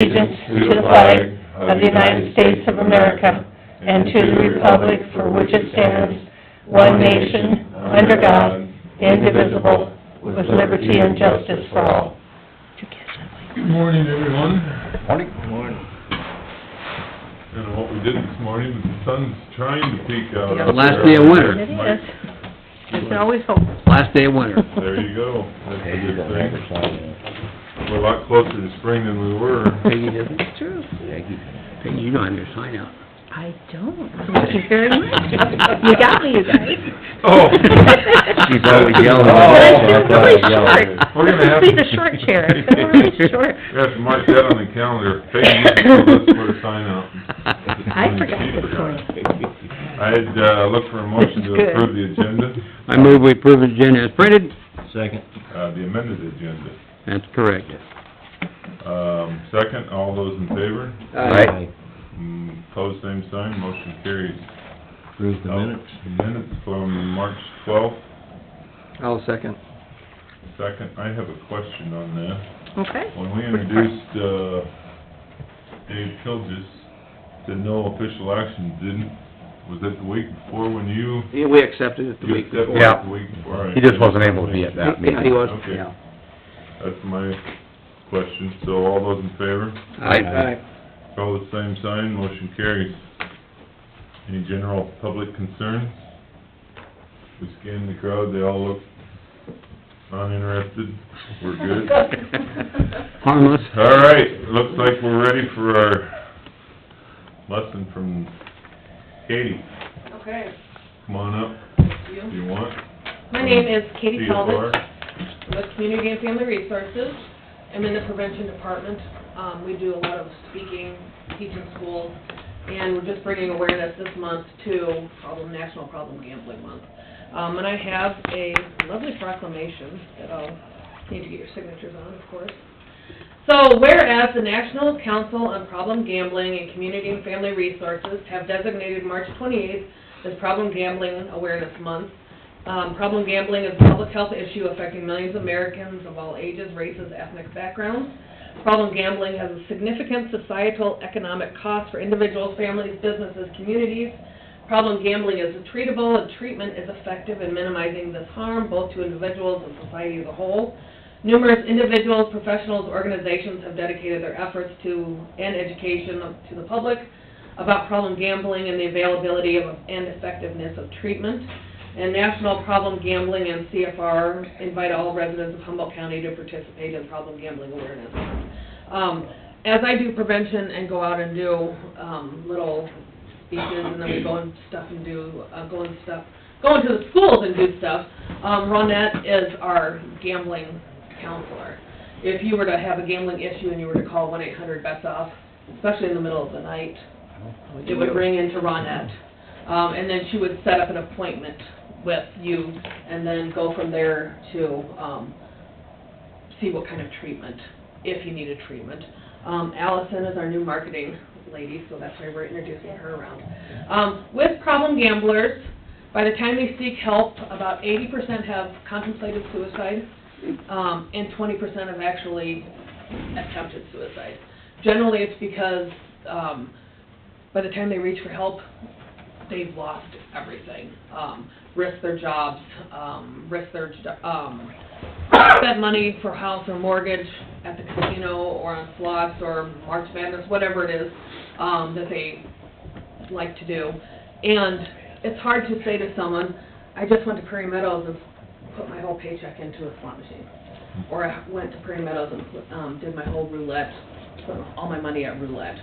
allegiance to the flag of the United States of America and to the republic for which it stands, one nation, under God, indivisible, with liberty and justice for all. Good morning, everyone. Morning. Good morning. I don't know what we did this morning, but the sun's trying to peek out. Yeah. out Last there. day of winter. It is. I can always hope. Last day of winter. There you go. That's a Peggy good doesn't thing. understand. We're a lot closer to spring than we were. Peggy doesn't? It's true. Peggy, you don't have your sign out. I don't. Thank you very much. You got me, you guys. Oh. She's always yelling. But it's Oh, just really I short. We're gonna have This to- will be the short chair. It's been really short. We have to mark that on the calendar. Peggy, let's put a sign out. I forgot this one. I'd, look for a motion to That's good. approve the agenda, I move we approve the agenda as printed. Second. the amended agenda. That's correct. Second, all those in favor? Aye. Pose same sign, motion carries. Approve the minutes. Minutes from March 12th. I'll second. Second, I have a question on that. Okay. When we introduced, Dave Kilgis to no official action, was it the week before when you? Yeah, we accepted it the You week accepted before. it the week before? All right. He just wasn't able to be at that meeting. Yeah, he was, Okay. yeah. That's my question, so all those in favor? Aye. All the same sign, motion carries. Any general public concerns? We scanned the crowd, they all look uninterested, we're good. Harmless. All right, looks like we're ready for our lesson from Katie. Okay. Come on up, if you want. My name is Katie CFR. Talbot. I'm with Community and Family Resources. I'm in the prevention department. We do a lot of speaking, teaching schools, and we're just bringing awareness this month to National Problem Gambling Month. And I have a lovely proclamation that I'll need to get your signatures on, of course. So, whereas the National Council on Problem Gambling and Community and Family Resources have designated March 28th as Problem Gambling Awareness Month. Problem gambling is a public health issue affecting millions of Americans of all ages, races, ethnic backgrounds. Problem gambling has a significant societal economic cost for individuals, families, businesses, communities. Problem gambling is treatable, and treatment is effective in minimizing this harm, both to individuals and society as a whole. Numerous individuals, professionals, organizations have dedicated their efforts to and education to the public about problem gambling and the availability of and effectiveness of treatment. And National Problem Gambling and CFR invite all residents of Humboldt County to participate in problem gambling awareness. As I do prevention and go out and do little speeches, and then we go and stuff and do go into the schools and do stuff. Ronette is our gambling counselor. If you were to have a gambling issue and you were to call 1-800-BETS-OFF, especially in the middle of the night, it would ring into Ronette. And then she would set up an appointment with you and then go from there to see what kind of treatment, if you needed treatment. Allison is our new marketing lady, so that's why we're introducing her around. With problem gamblers, by the time they seek help, about 80% have contemplated suicide, and 20% have actually attempted suicide. Generally, it's because by the time they reach for help, they've lost everything. Risk their jobs, spent money for house or mortgage at the casino or on slots or March Madness, whatever it is that they like to do. And it's hard to say to someone, I just went to Prairie Meadows and put my whole paycheck into a slot machine. Or I went to Prairie Meadows and did my whole roulette, put all my money at roulette.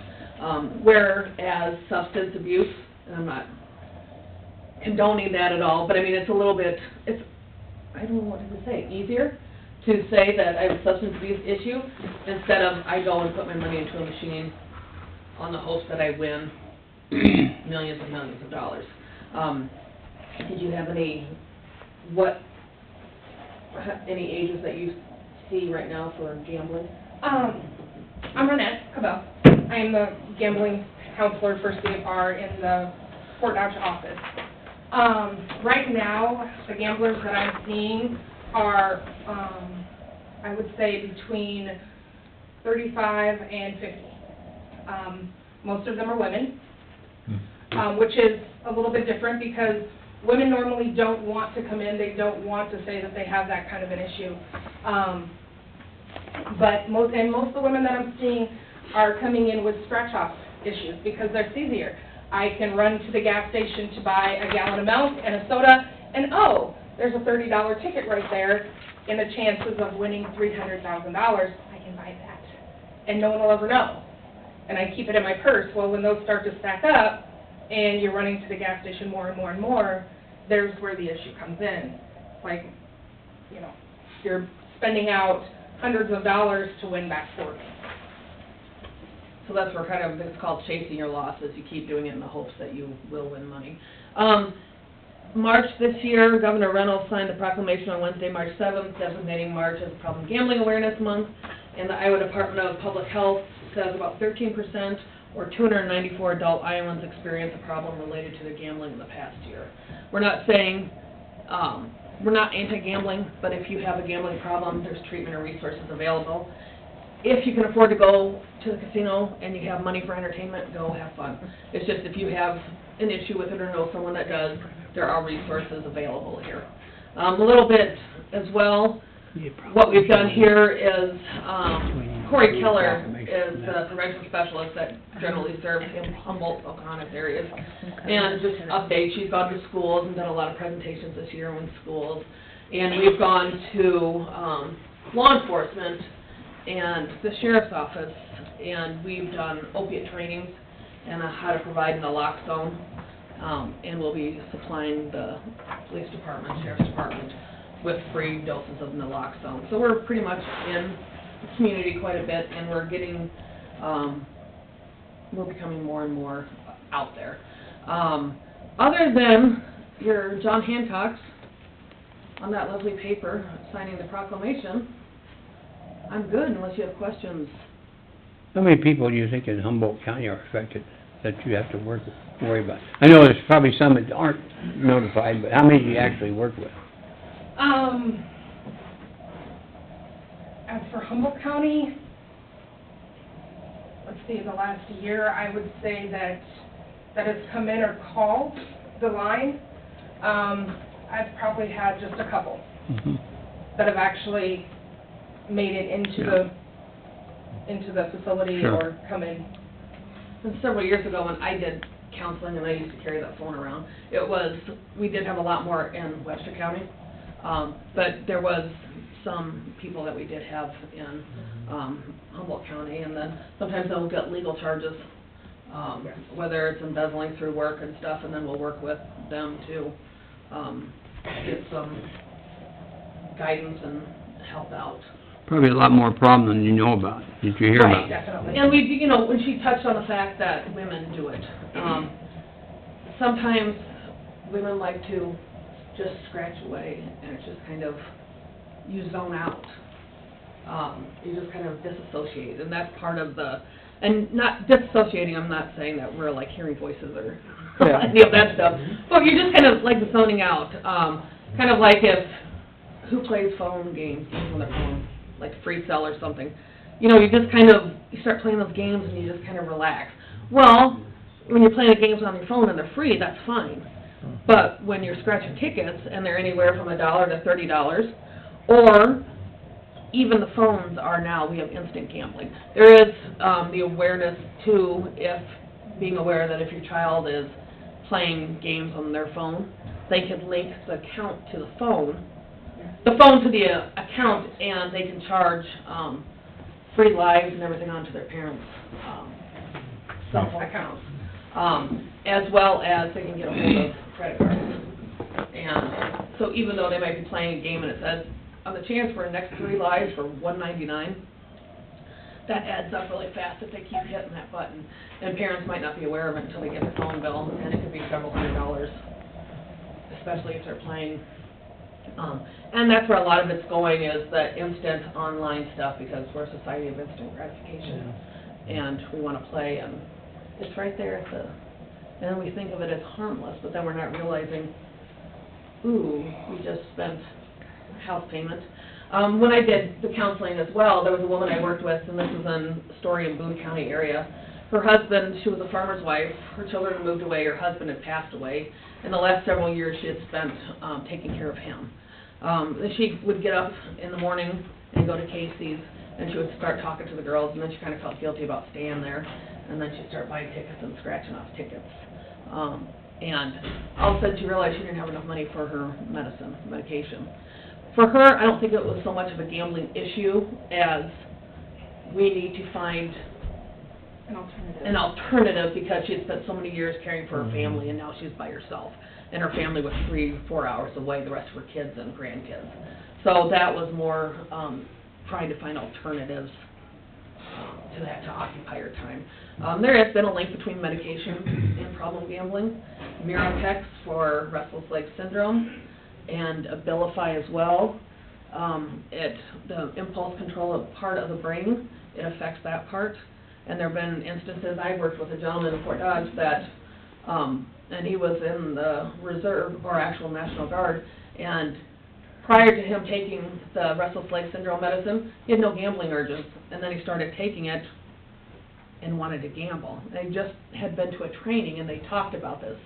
Whereas substance abuse, and I'm not condoning that at all, but I mean, it's a little bit, I don't know what to say, easier to say that I have a substance abuse issue instead of I go and put my money into a machine on the hopes that I win millions and millions of dollars. Did you have any ages that you see right now for gambling? I'm Ronette Cabell. I'm the gambling counselor for CFR in the Fort Dodge office. Right now, the gamblers that I'm seeing are, I would say, between 35, and 50. Most of them are women, Hmm. which is a little bit different because women normally don't want to come in. They don't want to say that they have that kind of an issue. But most of the women that I'm seeing are coming in with scratch-off issues because that's easier. I can run to the gas station to buy a gallon of milk and a soda, and oh, there's a $30 ticket right there, and the chances of winning $300,000, I can buy that. And no one will ever know. And I keep it in my purse. Well, when those start to stack up, and you're running to the gas station more and more and more, there's where the issue comes in. Like, you know, you're spending out hundreds of dollars to win back 40. So that's where kind of, it's called chasing your losses. You keep doing it in the hopes that you will win money. March this year, Governor Reynolds signed a proclamation on Wednesday, March 7th, designating March as Problem Gambling Awareness Month. And the Iowa Department of Public Health says about 13% or 294 adult Iowans experience a problem related to their gambling in the past year. We're not saying, we're not anti-gambling, but if you have a gambling problem, there's treatment and resources available. If you can afford to go to the casino and you have money for entertainment, go have fun. It's just if you have an issue with it or know someone that does, there are resources available here. A little bit as well, what we've done here is, Corey Keller is the prevention specialist that generally serves in Humboldt, Oconus areas. And just update, she's gone to schools and done a lot of presentations this year in schools. And we've gone to law enforcement and the sheriff's office, and we've done opiate trainings and how to provide naloxone. And we'll be supplying the police department, sheriff's department, with free doses of naloxone. So we're pretty much in the community quite a bit, and we're getting, we're becoming more and more out there. Other than your John Hancock's on that lovely paper signing the proclamation, I'm good unless you have questions. How many people do you think in Humboldt County are affected that you have to worry about? I know there's probably some that aren't notified, but how many do you actually work with? As for Humboldt County, let's see, in the last year, I would say that has come in or called the line, I've probably had just a couple that have actually made it into the facility or come in. And several years ago when I did counseling and I used to carry that phone around, we did have a lot more in Webster County. But there was some people that we did have in Humboldt County, and then sometimes they'll get legal charges, whether it's embezzling through work and stuff, and then we'll work with them to get some guidance and help out. Probably a lot more problem than you know about, that you hear Right, about. definitely. And we, you know, when she touched on the fact that women do it, sometimes women like to just scratch away, and it's just kind of, you zone out. You just kind of disassociate, and that's part of the, and not disassociating, I'm not saying that we're like hearing voices or any of that stuff, but you're just kind of like zoning out. Kind of like who plays phone games on their phone, like Free Cell or something. You know, you just kind of, you start playing those games and you just kind of relax. Well, when you're playing the games on your phone and they're free, that's fine. But when you're scratching tickets and they're anywhere from $1 to $30, or even the phones are now, we have instant gambling. There is the awareness too, being aware that if your child is playing games on their phone, they can link the account to the phone to the account, and they can charge free lives and everything onto their parents' cell phone accounts. As well as they can get a hold of credit cards. And so even though they might be playing a game and it says, on the chance for next 3 lives for $1.99, that adds up really fast if they keep hitting that button. And parents might not be aware of it until they get their phone bill, and it could be several $100s, especially if they're playing. And that's where a lot of it's going, is the instant online stuff, because we're a society of instant gratification. And we want to play, and it's right there at the, and we think of it as harmless, but then we're not realizing, ooh, we just spent a house payment. When I did the counseling as well, there was a woman I worked with, and this was in Story and Boone County area. Her husband, she was a farmer's wife, her children had moved away, her husband had passed away. In the last several years, she had spent taking care of him. And she would get up in the morning and go to Casey's, and she would start talking to the girls, and then she kind of felt guilty about staying there. And then she'd start buying tickets and scratching off tickets. And all of a sudden, she realized she didn't have enough money for her medication. For her, I don't think it was so much of a gambling issue as we need to find an alternative because she had spent so many years caring for her family, and now she's by herself. And her family was 3-4 hours away, the rest of her kids and grandkids. So that was more trying to find alternatives to that to occupy her time. There has been a link between medication and problem gambling. Mirotex for restless leg syndrome, and Abilify as well. The impulse control part of the brain, it affects that part. And there have been instances, I worked with a gentleman in Fort Dodge that, and he was in the Reserve, or actual National Guard, and prior to him taking the restless leg syndrome medicine, he had no gambling urges, and then he started taking it and wanted to gamble. They just had been to a training, and they talked about this.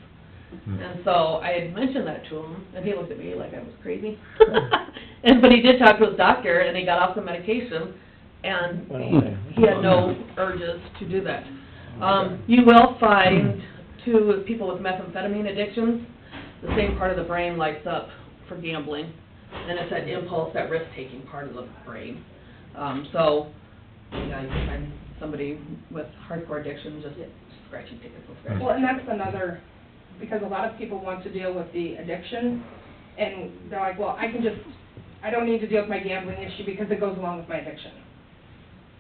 And so I had mentioned that to him, and he looked at me like I was crazy. But he did talk to his doctor, and he got off the medication, and he had no urges to do that. You will find, too, people with methamphetamine addictions, the same part of the brain lights up for gambling, and it's that impulse, that risk-taking part of the brain. So, yeah, you can find somebody with hardcore addiction just scratching tickets and scratching. Well, and that's another, because a lot of people want to deal with the addiction, and they're like, well, I don't need to deal with my gambling issue because it goes along with my addiction.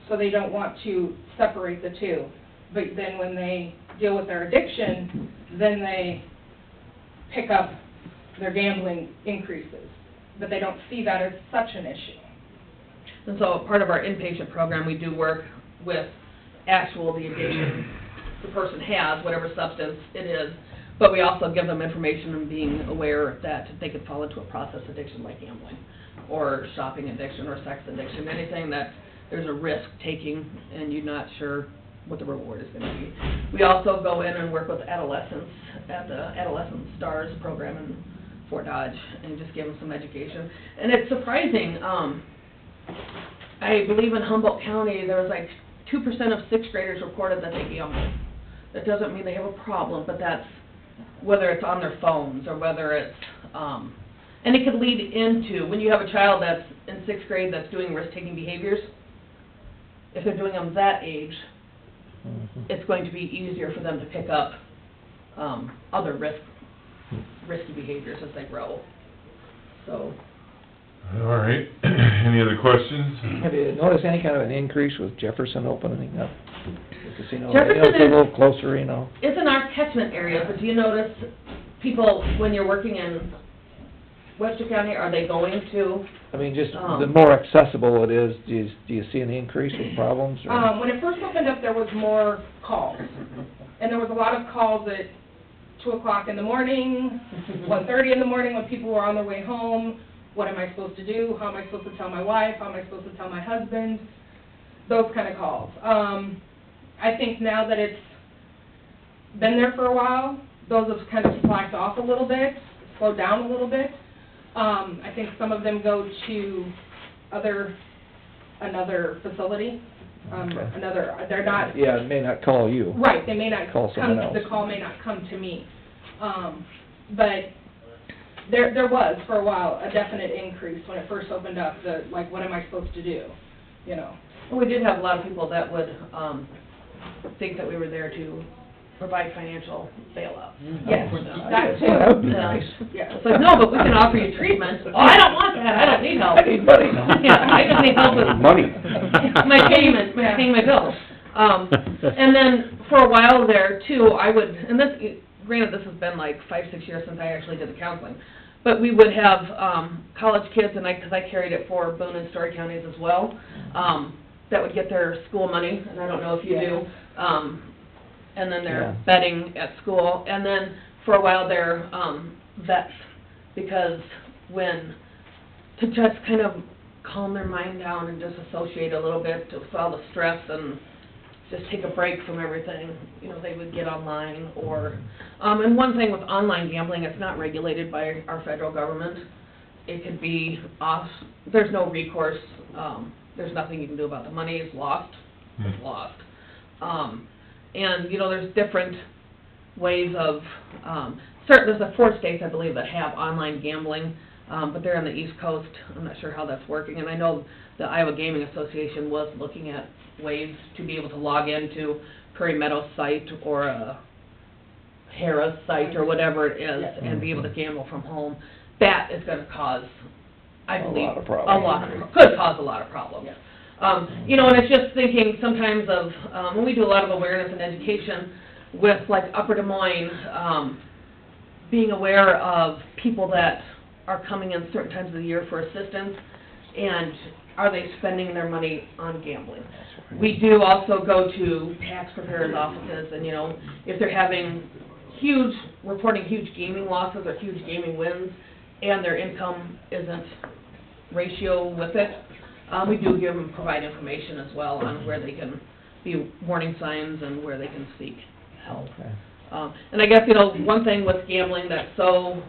So they don't want to separate the two. But then when they deal with their addiction, then they pick up their gambling increases. But they don't see that as such an issue. And so part of our inpatient program, we do work with the addiction the person has, whatever substance it is, but we also give them information and being aware that they could fall into a process addiction like gambling, or shopping addiction, or sex addiction, anything that there's a risk taking and you're not sure what the reward is going to be. We also go in and work with adolescents at the Adolescent Stars program in Fort Dodge and just give them some education. And it's surprising, I believe in Humboldt County there was like 2% of 6th graders reported that they gamble. That doesn't mean they have a problem, but that's whether it's on their phones or whether it's, and it could lead into, when you have a child that's in 6th grade that's doing risk-taking behaviors, if they're doing them that age, it's going to be easier for them to pick up other risky behaviors as they grow. So. All right, any other questions? Have you noticed any kind of an increase with Jefferson opening up the casino? Jefferson It's a little closer, you know. It's in our catchment area, but do you notice people, when you're working in Webster County, are they going to? I mean, just the more accessible it is, do you see an increase with problems? Or? When it first opened up, there was more calls. And there was a lot of calls at 2 o'clock in the morning, 1:30 in the morning when people were on their way home. What am I supposed to do? How am I supposed to tell my wife? How am I supposed to tell my husband? Those kind of calls. I think now that it's been there for a while, those have kind of slacked off a little bit, slowed down a little bit. I think some of them go to another facility, Okay. they're not... Yeah, it may not call you. Right, they may not Call someone else. The call may not come to me. But there was, for a while, a definite increase when it first opened up, like, what am I supposed to do, you know? Well, we did have a lot of people that would think that we were there to provide financial bailout. Yes, for them. that too. That would be Yeah. nice. Yeah. It's like, no, but we can offer you treatment. Oh, I don't want that, I don't need help. I need money. Yeah, I just need help with Money. my paying my bills. And then, for a while there, too, I would, and this, granted, this has been like 5-6 years since I actually did the counseling, but we would have college kids, and because I carried it for Boone and Story counties as well, that would get their school money, and I don't know if you do, and then they're betting at school, and then for a while they're vets, because to just kind of calm their mind down and disassociate a little bit with all the stress and just take a break from everything, you know, they would get online or, and one thing with online gambling, it's not regulated by our federal government. It could be off, there's no recourse, there's nothing you can do about it. The money is lost, it's lost. And, you know, there's different ways of, there's 4 states, I believe, that have online gambling, but they're on the East Coast. I'm not sure how that's working, and I know the Iowa Gaming Association was looking at ways to be able to log into Prairie Meadows site or a Harrah's site or whatever it is, and be able to gamble from home. That is gonna cause, I believe, could cause a lot of problems. You know, and it's just thinking sometimes of, when we do a lot of awareness and education with like Upper Des Moines, being aware of people that are coming in certain times of the year for assistance, and are they spending their money on gambling? We do also go to tax preparers' offices, and, you know, if they're having reporting huge gaming losses or huge gaming wins, and their income isn't ratio with it, we do provide information as well on where they can be warning signs and where they can seek help. Okay. And I guess, you know, one thing with gambling that's so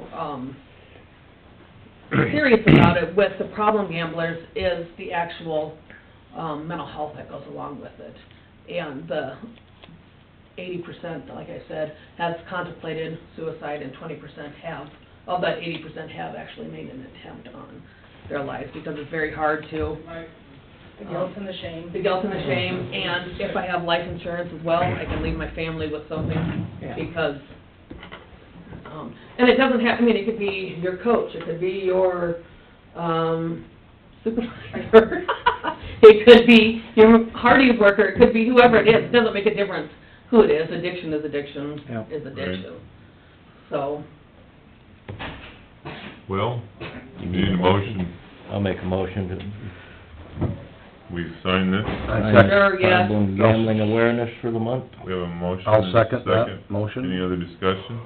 serious about it with the problem gamblers is the actual mental health that goes along with it. And the 80%, like I said, has contemplated suicide, and 20% have, of that 80% have actually made an attempt on their lives, because it's very hard to... The guilt and the shame. The guilt and the shame, and if I have life insurance as well, I can leave my family with something, because... and it doesn't have, I mean, it could be your coach, it could be your supervisor, it could be your Hardee's worker, it could be whoever it is. It doesn't make a difference who it is. Addiction is addiction, is addiction. Right. So... Well, you need a motion. I'll make a motion to We sign this. Sure, yes. Problem gambling awareness for the month. We have a motion. I'll and a second that motion. Any other discussion?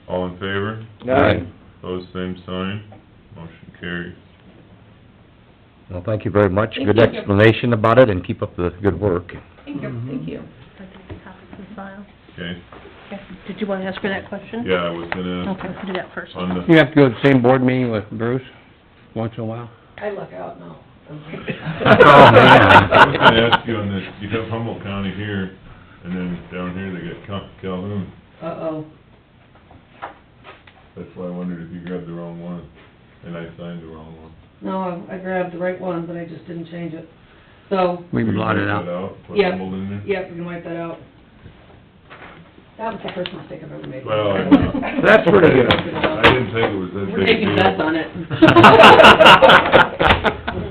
All in favor? Aye. Opposed, same sign. Motion carries. Well, thank you very much. Thank Good you. explanation about it, and keep up the good work. Thank you, thank you. Okay, Okay. Did you want to ask her that question? yeah, I was gonna, Okay, do that first. on the, You have to go to the same board meeting with Bruce once in a while? I luck out now. Oh, I was gonna ask you on this, you have Humboldt County here, and then down here they got Calhoun. Uh-oh. That's why I wondered if you grabbed the wrong one, and I signed the wrong one. No, I grabbed the right one, but I just didn't change it. So, We can Will you blot it wipe out. that out? Put Yeah. Humboldt in there? yeah, we can wipe that out. That was the first mistake I've ever made. Well, I know. That's pretty good. I didn't think it was that big a We're taking deal. bets on it.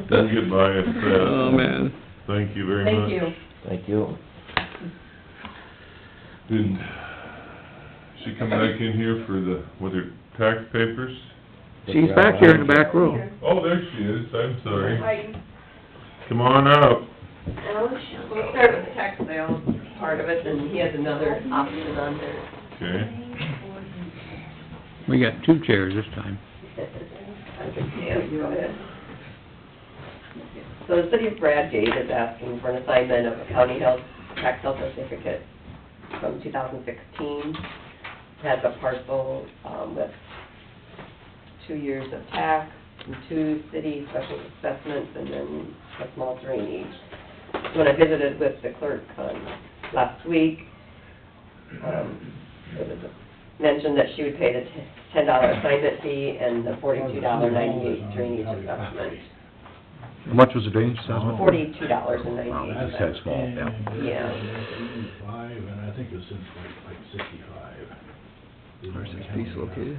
Don't get biased, Oh, man. Thank you very much. Thank you. Thank you. Did she come back in here for with her tax papers? She's back here in the back room. Oh, there she is, I'm sorry. Come on up. We'll start with the tax sale part of it, and he has another option on there. Okay. We got 2 chairs this time. Yeah, go ahead. So the city of Bradgate is asking for an assignment of a county health, tax health certificate from 2016. Has a parcel, with 2 years of tax, and 2 city special assessments, and then a small drainage. So when I visited with the clerk, last week, it was mentioned that she would pay the $10 assignment fee and the $42.98 drainage assessment. How much was the drainage assessment? $42.98. That's that small, yeah. Yeah. 75, and I think it was since like 65. Where's this piece located?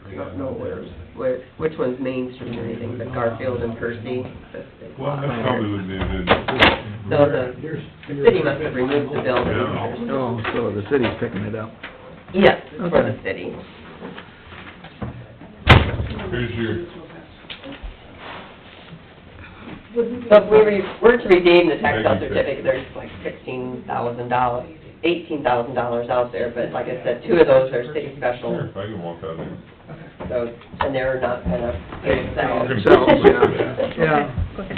I don't know which one's Main Street or anything, but Garfield and Percy. Well, that probably would be a good, So the city must have removed the building. Yeah. Oh, so the city's picking it up. Yes, it's for the city. here's your, So if we were to redeem the tax sale certificate, there's like $16,000 $18,000 out there, but like I said, 2 of those are city Sure, special, if I can walk out there. so, and they're not gonna pay themselves. Themselves, yeah.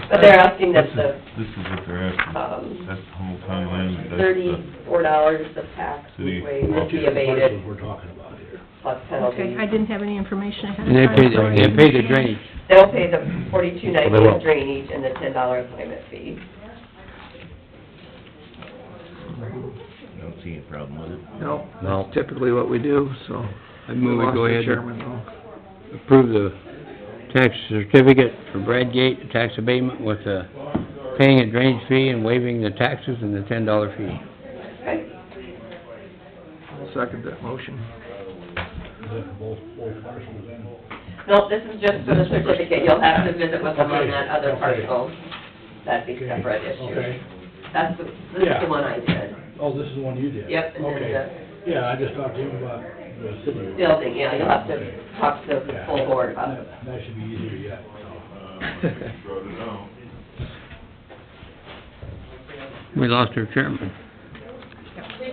But they're asking that the, This is what they're asking. That's Humboldt County land, that's the $34 of tax City. would That's be just the abated, parcels we're talking about here. plus penalties. Okay, I didn't have any information ahead of And time. they pay the drainage. They'll pay the Well, they $42.98 will. drainage and the $10 assignment fee. Don't see a problem with it. No, No. that's typically what we do, so. I move we go Lost the ahead chairman, and though. approve the tax certificate for Bradgate, tax abatement with paying a drainage fee and waiving the taxes and the $10 fee. Okay? I'll second that motion. Is that for both parcels then? No, this is just for the certificate, you'll have to visit with them on Okay, that other okay. parcel. That'd be Okay, separate issue. Okay. This is Yeah. the one I did. Oh, this is the one you did? Yep, and then Okay. Yeah, I just talked to him about the city. Building, yeah, you'll have to talk to the Yeah. full board about it. That should be easier yet, so. Brought it out. We lost our chairman.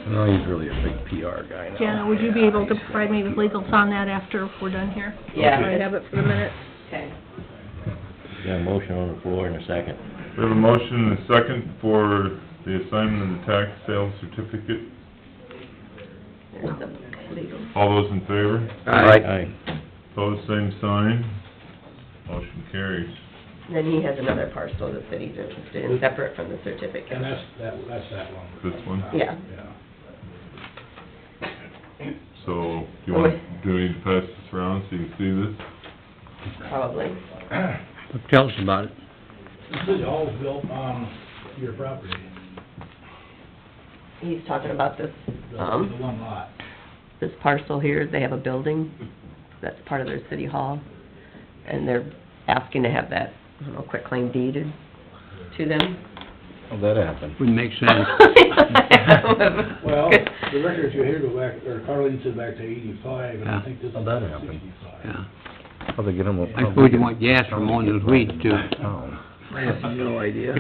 No, he's really a big PR guy now. Jana, would you be able to provide me with legals on that after we're done here? Yeah. I have it for the minutes. Okay. Got a motion on the floor in a second. We have a motion and a second for the assignment of the tax sales certificate. There's the legal. All those in favor? Aye. Pose same sign. Motion carries. Then he has another parcel the city's interested in, separate from the certificate. And that's that one. This one? Yeah. Yeah. So, do you want, do we need to pass this around so you can see this? Probably. Tell us about it. The city hall's built on your property, He's talking about this, the one lot. this parcel here, they have a building, that's part of their city hall, and they're asking to have that, I don't know, quitclaim deeded to them. How'd that happen? Would make sense. Well, the records you hear go back, or Carleen said back to 85, and I think this is How'd that happen? 65. Yeah. How'd they get them? I suppose you want gas from mowing those weeds too. Oh. I have no idea.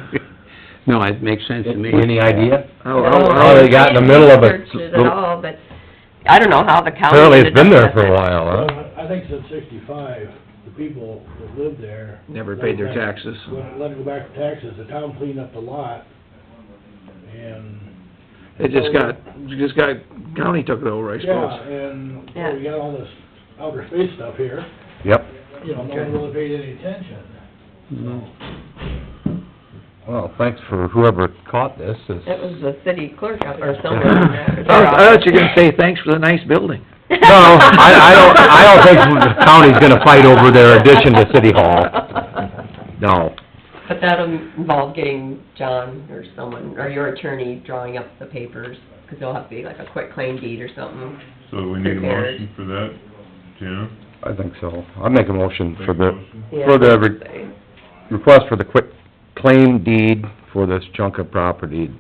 No, it makes sense to me. Any idea? No, they got in the middle of it. Searched it at all, but I don't know how the county... Apparently it's ended been up there with for a it. while, huh? Well, I think since 65, the people that lived there... Never paid their taxes. Let it go back to taxes, the town cleaned up the lot, and... It just got, county took it over, I Yeah, suppose. and Yeah. we got all this outer space stuff here, Yep. you know, no one really paid any attention. No. Well, thanks for whoever caught this. It was the city clerk out or somewhere. I thought you were gonna say, thanks for the nice building. No, I don't think the county's gonna fight over their addition to City Hall. No. But that'll involve getting John or someone, or your attorney drawing up the papers, because it'll have to be like a quitclaim deed or something. So we need a Prepared. motion for that, Jana? I think so. I'll make a motion for the, Yeah, for the say. request for the quick claim deed for this chunk of property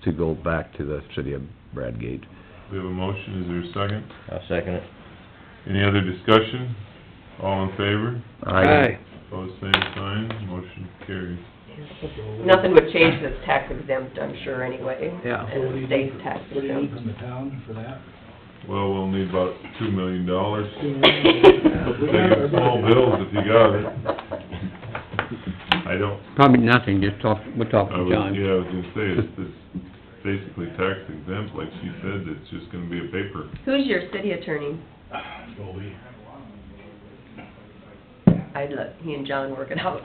to go back to the city of Bradgate. We have a motion, is there a second? I'll second it. Any other discussion? All in favor? Aye. Pose same sign, motion carries. Nothing would change this tax exempt, I'm sure, anyway. Yeah. And the state's tax What do you need exempt. from the town for that? Well, we'll need about $2 million. $2 Take million. small bills if you got it. I don't, Probably nothing, just we'll talk I to was, John. yeah, I was gonna say, it's this basically tax exempt, like she said, it's just gonna be a paper. Who's your city attorney? Goldie. I'd let he and John work it out.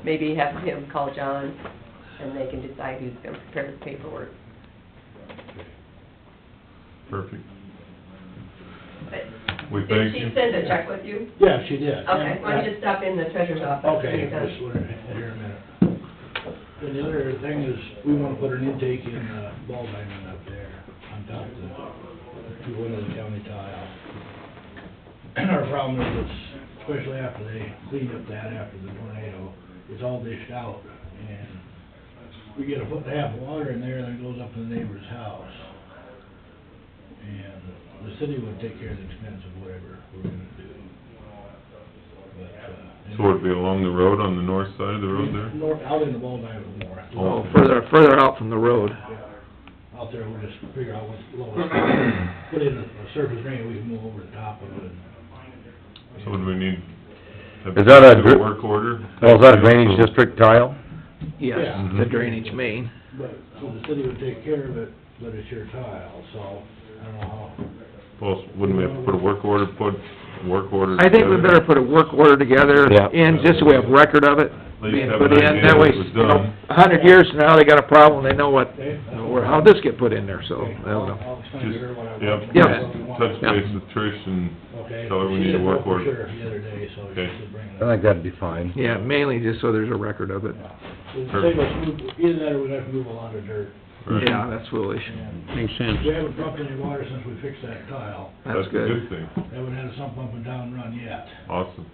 Maybe have him call John, and they can decide who's gonna prepare the paperwork. Perfect. But We did thank she you. send a check with you? Yeah, she did. Okay, why don't you just stop in the treasurer's office when Okay, you're done? just wait here a minute. And the other thing is, we wanna put an intake in, ball diamond up there, on top of the 2 of the county tile. And our problem is, it's, especially after they cleaned up that after the tornado, it's all dished out, and we get a foot and a half of water in there, and it goes up to the neighbor's house. And the city would take care of the expense of whatever we're gonna do. But, So it'd be along the road, on the north side of the road there? North, out in the ball diamond more. Oh. Further out from the road. Yeah. out there, we'll just figure out what's lowest. Put in a surface drain, we can move over the top of it. So do we need? Is that a do work order? Oh, is that a drainage district tile? Yes, Yeah. the drainage main. But, so the city would take care of it, but it's your tile, so I don't know how. Well, wouldn't we have to put a work order I think we better put a work order together, Yeah. and just so we have record of it, At least being have put an in, idea that way, it was you know, done. 100 years from now, they got a problem, they know what, Okay? or how'd this get put in there, so, Okay, I don't know. I'll explain to her what I want. Yep, Yep. touch base with Trish and Okay. tell her we She need a did work know for order. sure the other day, so she Okay. should bring it I up. think that'd be fine. Yeah, mainly just so there's a record of it. So save us move, either that or we have to move a lot of dirt. Right. Yeah, that's foolish. And Makes sense. we haven't pumped any water since we fixed that tile. That's a good. thing. Haven't had a sump pump and down run yet, Awesome,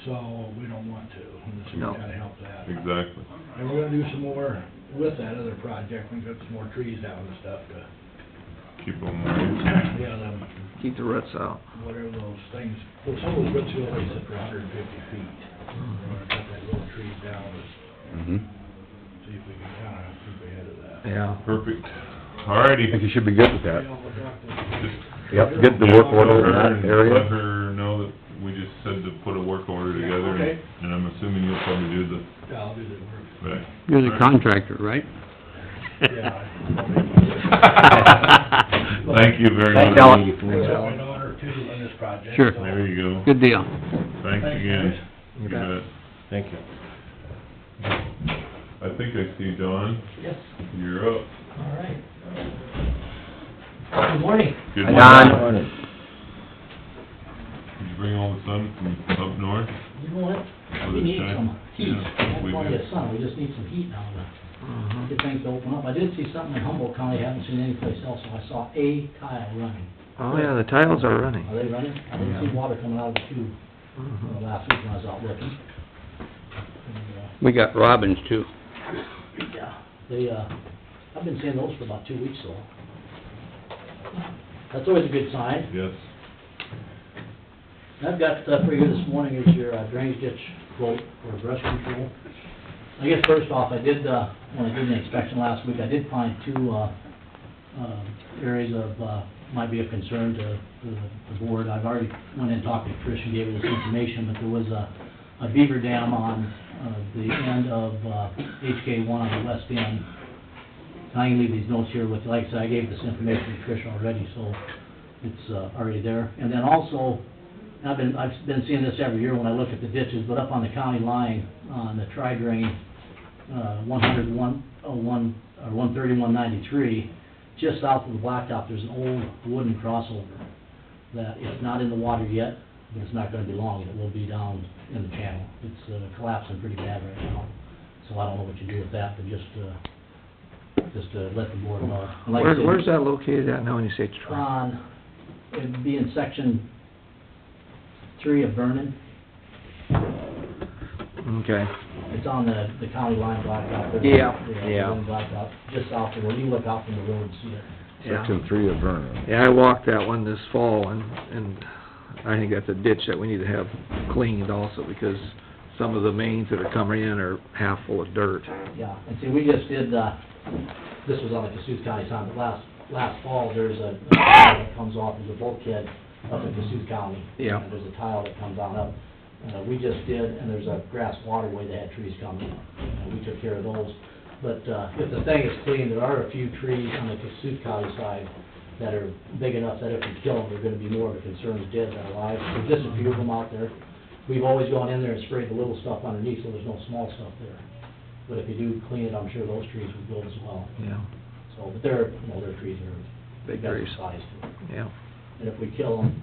so we don't want to, and this No. will kinda help that. exactly. And we're gonna do some more with that other project, we've got some more trees down and stuff to, Keep them, yeah, them, Keep the roots out. whatever those things, well, some of those roots go like for 150 feet. We're gonna cut that little trees down, and Mhm. see if we can kinda keep ahead of that. Yeah. perfect. I think Alrighty. you should be good with that. Yeah, we'll talk to- Just Yep, get the work order in Let that her area. know that we just said to put a work order together, Okay. and I'm assuming you'll probably do the, Yeah, I'll do the work. right. You're the contractor, right? Yeah. Thank you very Thanks, much. Alan. Thanks, my daughter too on this project. Sure. so- There you go. Good deal. Thanks Thanks, again. guys. You bet. bet. Thank you. I think I see Don. Yes, You're up. all right. Good morning. Good Hi, morning. Don. Did you bring all the sun from up north? You know what? Was We it need shine? some heat. Yeah, That's we plenty do. of sun, we just need some heat now to get things to open up. I did see something in Humboldt County, I haven't seen anyplace else, so I saw a tile running. Oh, yeah, the tiles are running. Are they running? I didn't see water coming out of the tube Mhm. last week when I was out looking. And, We got robins too. yeah, they, I've been seeing those for about 2 weeks, so. That's always a good sign. Yes. I've got, for you this morning is your drainage ditch quote for brush control. I guess first off, I did, when I did the inspection last week, I did find two, areas of, might be of concern to the board. I've already went in and talked to Trish and gave her this information, but there was a beaver dam on, the end of, HK one on the west end. I can leave these notes here with, like I said, I gave this information to Trish already, so it's, already there. And then also, I've been seeing this every year when I look at the ditches, but up on the county line, on the tri-drain, 101, or 13193, just south of the blacktop, there's an old wooden crossover that is not in the water yet, but it's not gonna be long, and it will be down in the channel. It's, collapsing pretty bad right now, so I don't know what you do with that, but just let the board know. And like I said, Where's that located at now when you say it's on, it'd be in section 3 of Vernon. Okay. It's on the county line blacktop there. Yeah, The yeah. Vernon blacktop, just south of where you look out from the road and see it. Section 3 of Vernon. Yeah, I walked that one this fall, and I think that's a ditch that we need to have cleaned also, because some of the mains that are coming in are half full of dirt. Yeah, and see, we just did, this was on the Cassuth County side, but last fall, there's a tile that comes off as a bulkhead up in Cassuth County. Yeah. And there's a tile that comes on up. We just did, and there's a grass waterway that had trees coming, and we took care of those. But, if the thing is clean, there are a few trees on the Cassuth County side that are big enough that if we kill them, they're gonna be more of a concern as dead than alive. There's just a few of them out there. We've always gone in there and sprayed the little stuff underneath, so there's no small stuff there. But if you do clean it, I'm sure those trees would go as well. Yeah, So, but their trees are big got trees. some size to them. Yeah. And if we kill them,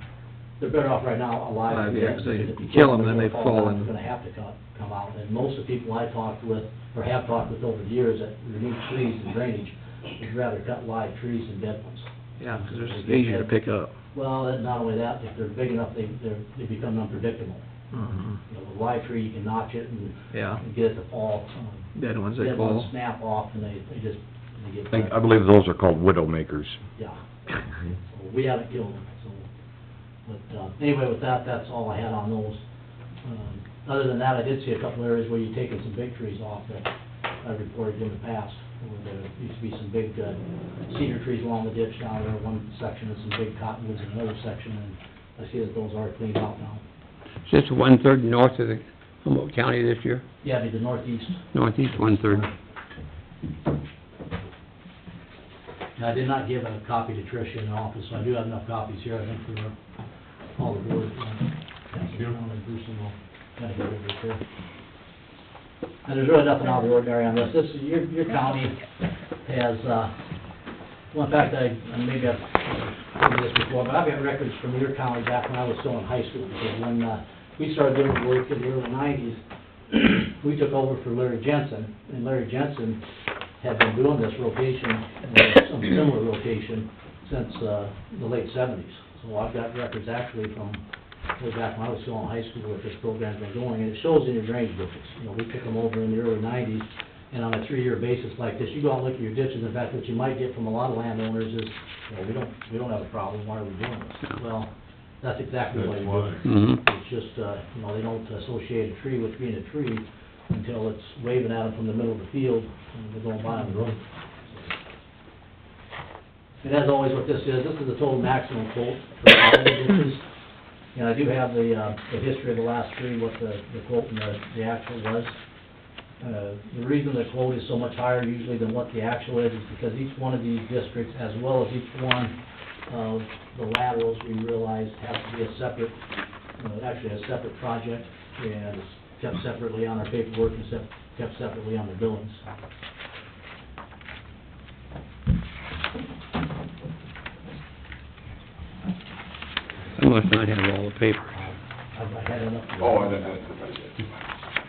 they're better off right now alive Alive, than yeah, dead. 'cause they Because if you kill 'em, they're then they gonna fall down, in. They're gonna have to come out. And most of the people I talked with, or have talked with over the years that remove trees and drainage, would rather cut live trees than dead ones. Yeah, 'cause they're easier to pick up. Well, and not only that, if they're big enough, they become unpredictable. Mhm. You know, with a live tree, you can notch it Yeah, and get it to fall. dead ones they Dead fall. ones snap off and they get. I believe those are called widow makers. Yeah. So we haven't killed them, so, but, anyway, with that, that's all I had on those. Other than that, I did see a couple areas where you've taken some big trees off that I reported in the past, where there used to be some big, cedar trees along the ditch down there, one section, and some big cottonwoods in another section, and I see that those are cleaned out now. Is this 1/3 north of the Humboldt County this year? Yeah, it'd be the northeast. Northeast, 1/3. And I did not give a copy to Tricia in the office, so I do have enough copies here, I think, for all the board. Thank you. And Bruce will kind of go over it there. And there's really nothing out of the ordinary on this. This, your county has, well, in fact, maybe I've told you this before, but I've got records from your county back when I was still in high school, because when, we started doing work in the early nineties, we took over for Larry Jensen, and Larry Jensen had been doing this rotation, some similar rotation, since, the late seventies. So I've got records actually from way back when I was still in high school with this program's been going, and it shows in your drainage books. You know, we took them over in the early nineties, and on a 3-year basis like this, you go out and look at your ditches. In fact, what you might get from a lot of landowners is, well, we don't have a problem, why are we doing this? Yeah. Well, that's exactly what it was. Mm-hmm. It's just, you know, they don't associate a tree with being a tree until it's waving at them from the middle of the field, and they're going by on the road. And as always, what this is the total maximum quote for all the ditches. And I do have the history of the last three, what the quote and the actual was. The reason the quote is so much higher usually than what the actual is because each one of these districts, as well as each one of the laterals, we realized have to be a separate, actually a separate project, and it's kept separately on our paperwork and kept separately on the billings. I must not have all the paper. I had enough. Oh, I didn't.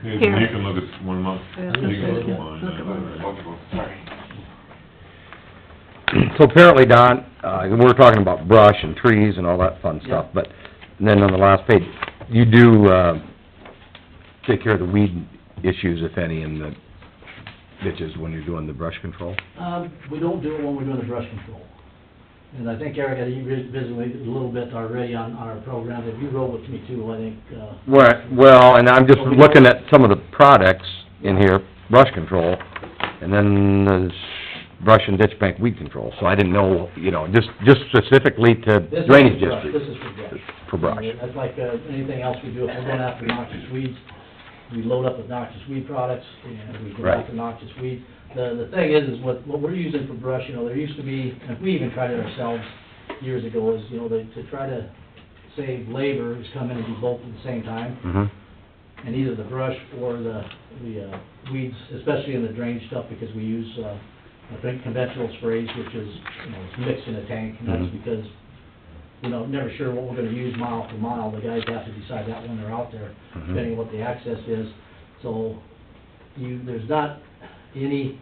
You can look at 1 month. Yeah. You can look at Yeah, mine. look at mine. Sorry. So apparently, Don, we're talking about brush and trees and all that fun stuff, but then on the last page, you do, take care of the weed issues, if any, in the ditches when you're doing the brush control? We don't do it when we're doing the brush control. And I think, Eric, you visited a little bit already on our program, if you rode with me too, I think, Well, and I'm just looking at some of the products in here, brush control, and then there's brush and ditch bank weed control, so I didn't know, you know, just specifically to this is drainage for brush. districts. This is for brush. For brush. That's like, anything else we do, if we're going after noxious weeds, we load up with noxious weed products, and we go Right. after noxious weeds. The thing is what we're using for brush, you know, there used to be, and we even tried it ourselves years ago, is, you know, to try to save labor, is come in and do both at the same time. Mm-hmm. And either the brush or the weeds, especially in the drainage stuff, because we use, I think conventional sprays, which is, you know, it's mixed in a tank, and that's Mhm. because, you know, never sure what we're gonna use mile for mile. The guys have to decide that when they're out there, Mhm. depending on what the access is. So, there's not any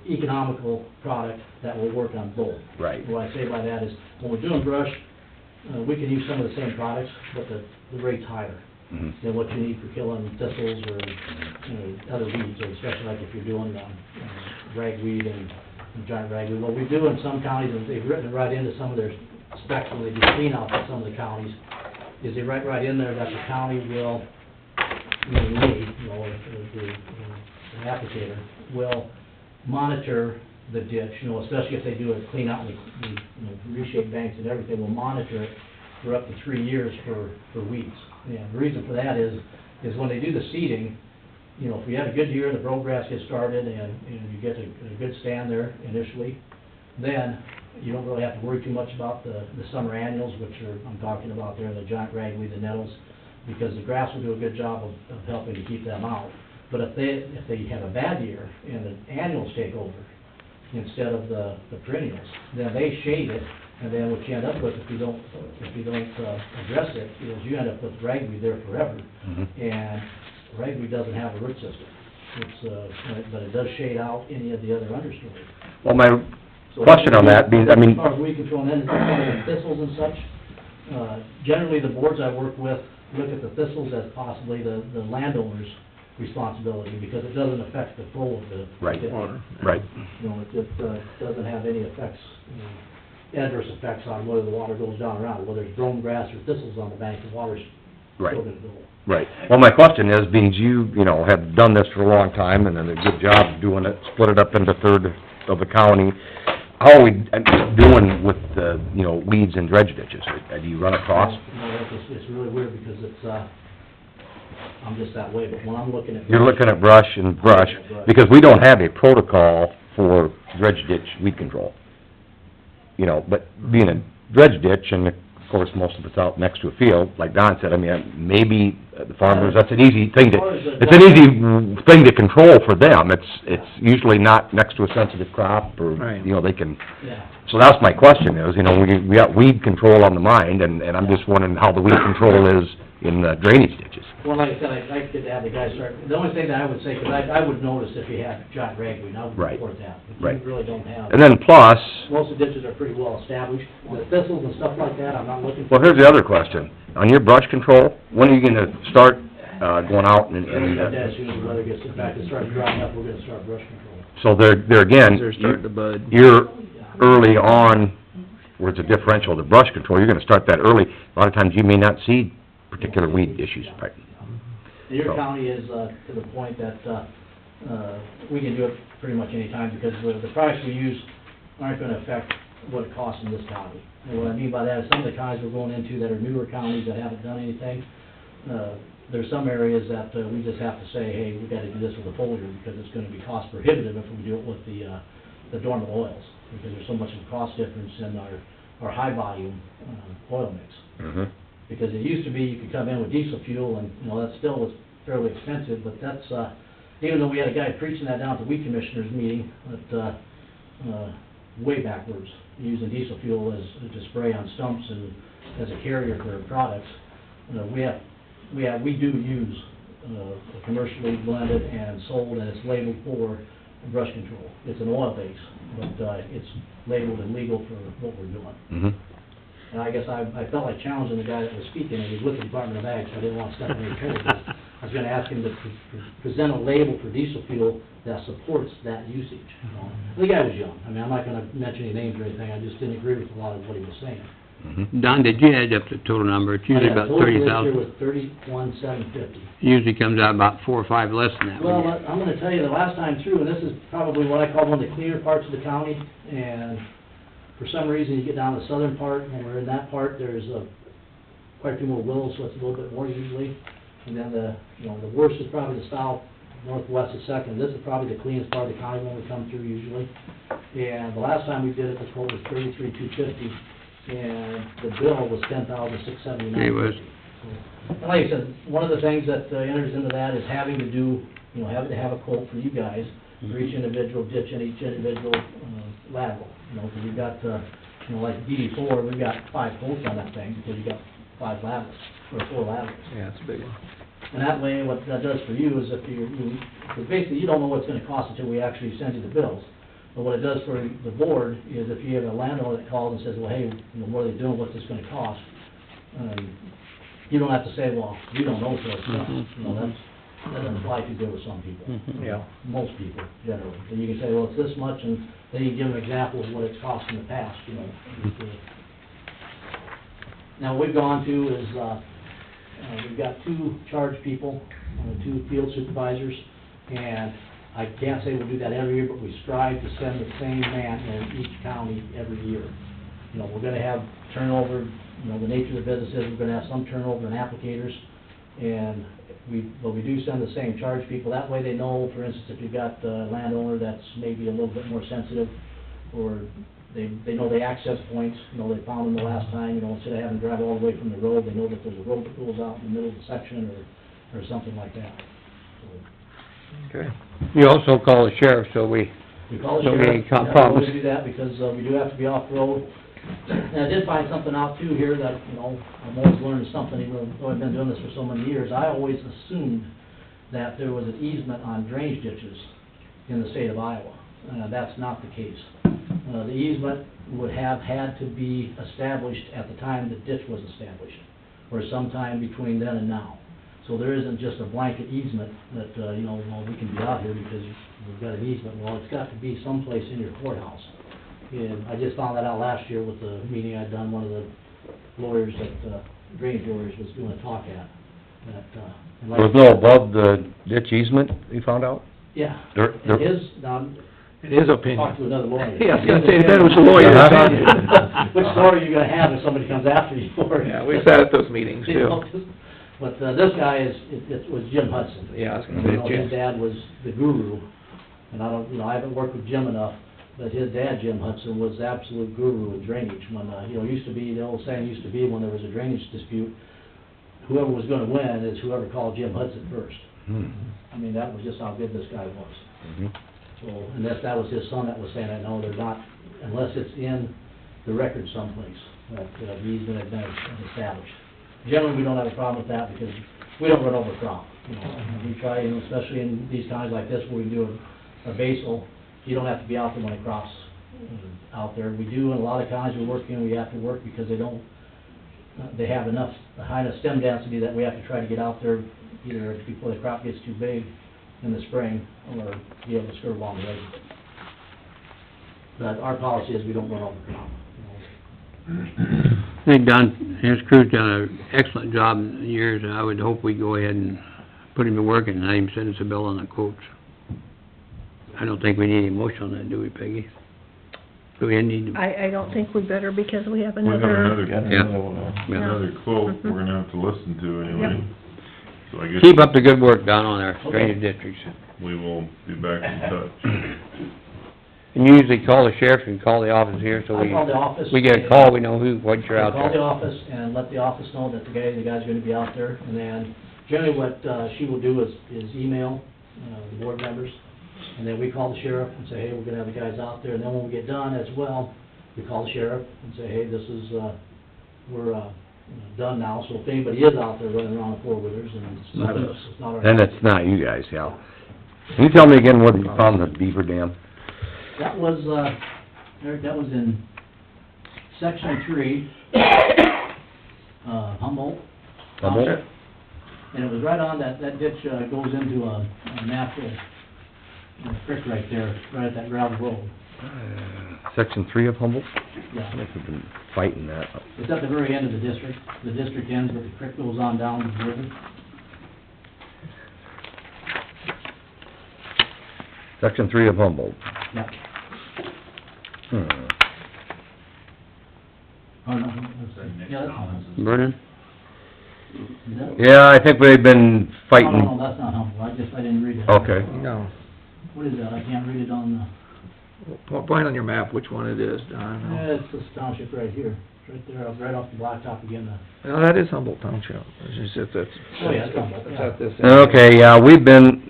economical product that will work on both. Right. What I say by that is, when we're doing brush, we can use some of the same products, but the rate's higher Mhm. than what you need for killing thistles or, you know, other weeds, or especially like if you're doing, ragweed and giant ragweed. What we do in some counties, and they've written it right into some of their specs when they do clean out in some of the counties, is they write right in there that the county will, meaning me, you know, or the applicator, will monitor the ditch, you know, especially if they do a clean out, and they, you know, reshape banks and everything, will monitor it for up to 3 years for weeds. And the reason for that is when they do the seeding, you know, if we have a good year, the broad grass gets started, and you get a good stand there initially, then you don't really have to worry too much about the summer annuals, which I'm talking about there, the giant ragweed, the nettles, because the grass will do a good job of helping to keep them out. But if they have a bad year and the annuals take over instead of the perennials, then they shade it, and then what you end up with, if you don't address it, is you end up with ragweed there forever. Mhm. And ragweed doesn't have a root system. But it does shade out any of the other understory. Well, my So question on that being, I mean, as far as weed control, and then the thistles and such, generally the boards I work with look at the thistles as possibly the landowner's responsibility, because it doesn't affect the flow of the Right. ditch. right. You know, it just doesn't have any effects, adverse effects on whether the water goes down around, whether it's brome grass or thistles on the bank, the water's Right. still gonna go. Right. Well, my question is, being you know, have done this for a long time and done a good job of doing it, split it up into third of the county, how are we doing with the, you know, weeds and dredge ditches? Do you run across? No, it's really weird because it's, I'm just that way, but when I'm looking at... You're looking at brush and brush, because we don't have a protocol for dredge ditch weed control. You know, but being a dredge ditch, and of course, most of it's out next to a field, like Don said, I mean, maybe the farmers, that's an easy thing it's an easy thing to control for them. It's usually not next to a sensitive crop, or, Right. you know, they can... Yeah. So that's my question is, you know, we got weed control on the mind, and I'm just wondering how the weed control is in the drainage ditches. Well, like I said, I'd like to have the guys start, the only thing that I would say, because I would notice if you had giant ragweed, I would Right. report that. But Right. you really don't have... And then plus, Most of the ditches are pretty well established. The thistles and stuff like that, I'm not looking for... well, here's the other question. On your brush control, when are you gonna start, going out and, As soon as the weather gets, in fact, it starts drying up, we're gonna start brush control. so there again, They're starting to bud. you're early on, where it's a differential to brush control, you're gonna start that early. A lot of times you may not see particular weed issues, right? And your So- county is, to the point that, we can do it pretty much any time, because the products we use aren't gonna affect what it costs in this county. And what I mean by that is some of the counties we're going into that are newer counties that haven't done anything, there's some areas that, we just have to say, hey, we gotta do this with a foliar, because it's gonna be cost prohibitive if we do it with the dormant oils, because there's so much of a cost difference in our high volume, oil mix. Mm-hmm. Because it used to be you could come in with diesel fuel, and, you know, that still was fairly expensive, but that's, even though we had a guy preaching that down at the weed commissioners meeting, that, way backwards, using diesel fuel as, to spray on stumps and as a carrier for our products. We do use, commercially blended and sold, and it's labeled for brush control. It's an oil base, but, it's labeled and legal for what we're doing. Mm-hmm. And I guess I felt like challenging the guy that was speaking, and he was with the Department of Ag, so I didn't want to step on any toes. I was gonna ask him to present a label for diesel fuel that supports that usage, you know? The guy was young. I mean, I'm not gonna mention any names or anything, I just didn't agree with a lot of what he was saying. Mm-hmm. Don, did you add up the total number? It's usually about Total 30,000. this year was 31,750. Usually comes out about 4 or 5 less than that. Well, I'm gonna tell you, the last time through, and this is probably what I call one of the cleaner parts of the county, and for some reason, you get down to the southern part, and we're in that part, there's quite a few more willows, so it's a little bit more usually. And then the worst is probably the south, northwest is second. This is probably the cleanest part of the county when we come through usually. And the last time we did it, the quote was $33,250, and the bill was $10,679. It was. And like I said, one of the things that enters into that is having to do, having to have a quote for you guys for each individual ditch and each individual lateral. Because you've got, like DD4, we've got 5 quotes on that thing, because you've got 5 laterals, or 4 laterals. Yeah, it's a big one. And that way, what that does for you is if because basically you don't know what it's gonna cost until we actually send you the bills. But what it does for the board is if you have a landowner that calls and says, well, hey, what are they doing, what's this gonna cost? You don't have to say, well, you don't know, so it's not. That doesn't apply too good with some people. Yeah. Most people, generally. And you can say, well, it's this much, and then you can give them an example of what it's cost in the past, Now, what we've gone to is, we've got 2 charge people, 2 field supervisors, and I can't say we'll do that every year, but we strive to send the same man in each county every year. We're gonna have turnover, the nature of the business is we're gonna have some turnover in applicators, and but we do send the same charge people. That way they know, for instance, if you've got a landowner that's maybe a little bit more sensitive, or they know the access points, they found them the last time, instead of having to drive all the way from the road, they know that there's a road that goes out in the middle of the section, or something like that. Okay. You also call the sheriff, so we call the so we sheriff, can't we promise. do that, because we do have to be off-road. And I did find something out too here that, I'm always learning something, even though I've been doing this for so many years. I always assumed that there was an easement on drainage ditches in the state of Iowa. That's not the case. The easement would have had to be established at the time the ditch was established, or sometime between then and now. So there isn't just a blanket easement that, well, we can be out here because we've got an easement. Well, it's got to be someplace in your courthouse. And I just found that out last year with the meeting I'd done, one of the lawyers that, drainage lawyers was doing a talk at. There was no above the ditch easement, you found out? Yeah. There- It is, In his opinion. talk to another lawyer. Yeah, I was gonna say, that was a lawyer Uh-huh. talking. Which lawyer are you gonna have if somebody comes after you for it? Yeah, we sat at those meetings You too. know, But, this guy it was Jim Hudson. Yeah, I was gonna You know, say Jim. his dad was the guru, and I haven't worked with Jim enough, but his dad, Jim Hudson, was the absolute guru in drainage. When, used to be, the old saying used to be, when there was a drainage dispute, whoever was gonna win is whoever called Jim Hudson first. I mean, that was just how good this guy was. Mhm. So, unless that was his son that was saying that, no, they're not, unless it's in the record someplace, that, he's been established. Generally, we don't have a problem with that, because we don't run over crop, you know, we try, especially in these times like this, where we do a basal, you don't have to be out there when it crops out there. We do, in a lot of counties we work in, we have to work because they have enough, high enough stem density that we have to try to get out there either before the crop gets too big in the spring, or be able to skirt along the edges. But our policy is we don't run over crop, you know. I think Don, his crew's done an excellent job in the years, and I would hope we go ahead and put him to work and let him send us a bill on the quotes. I don't think we need any motion on that, do we, Peggy? Do we need to? I don't think we better, because we have We got another... another quote we're gonna have to listen to anyway. So I guess Keep up the good work, Don, on our drainage districts. we will be back in touch. And you usually call the sheriff and call the office here, so I call the office. we get a call, we know what you're out Call the there. office and let the office know that the guy's gonna be out there, and then generally what, she will do is email, the board members, and then we call the sheriff and say, hey, we're gonna have the guys out there, and then when we get done as well, we call the sheriff and say, hey, this is, we're, done now, so if anybody is out there running around with four-wheelers, and it's not us, it's not our... And it's not you guys, yeah. Can you tell me again where you found the beaver dam? That was, Eric, that was in section 3, Humboldt. Humboldt? And it was right on that ditch, goes into a natural creek right there, right at that gravel road. Section 3 of Humboldt? Yeah. I think we've been fighting that. It's at the very end of the district. The district ends, but the creek goes on down to the river. Section 3 of Humboldt. Yeah. Hmm. Oh, no, yeah, that's Humboldt. Vernon? Is that- Yeah, I think we've been No, fighting... no, that's not Humboldt. I didn't read it. Okay. No. What is that? I can't read it on Point on your map which one it is, Don. it's this township right here. It's right there, right off the blacktop again. No, that is Humboldt Township. It's just, that's... Oh, yeah, it's Humboldt, It's yeah. at this end. Okay, yeah, we've been,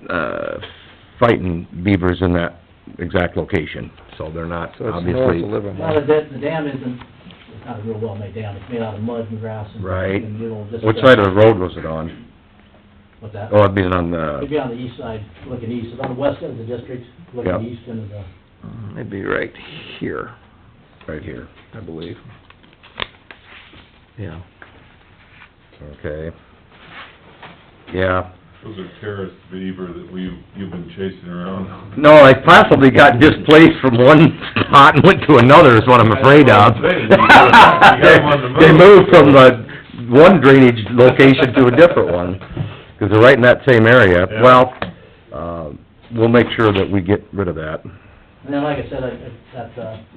fighting beavers in that exact location, so they're not So it's north obviously... of Livermore. Well, the dam isn't, it's not a real well-made dam. It's made out of mud and grass and... Right. and, just... Which side of the road was it on? What's that? Oh, it'd be on It'd the, be on the east side, looking east. It's on the west end of the district, looking Yep. east into the... It'd be right here, right here, I believe. Yeah. okay. Yeah. Those are terraced beaver that you've been chasing around. No, I possibly got displaced from one spot and went to another is what I'm afraid of. That's what I'm saying. You got 'em on the move. They moved from the one drainage location to a different one, 'cause they're right in that same area. Yeah. Well, we'll make sure that we get rid of that. And then, like I said,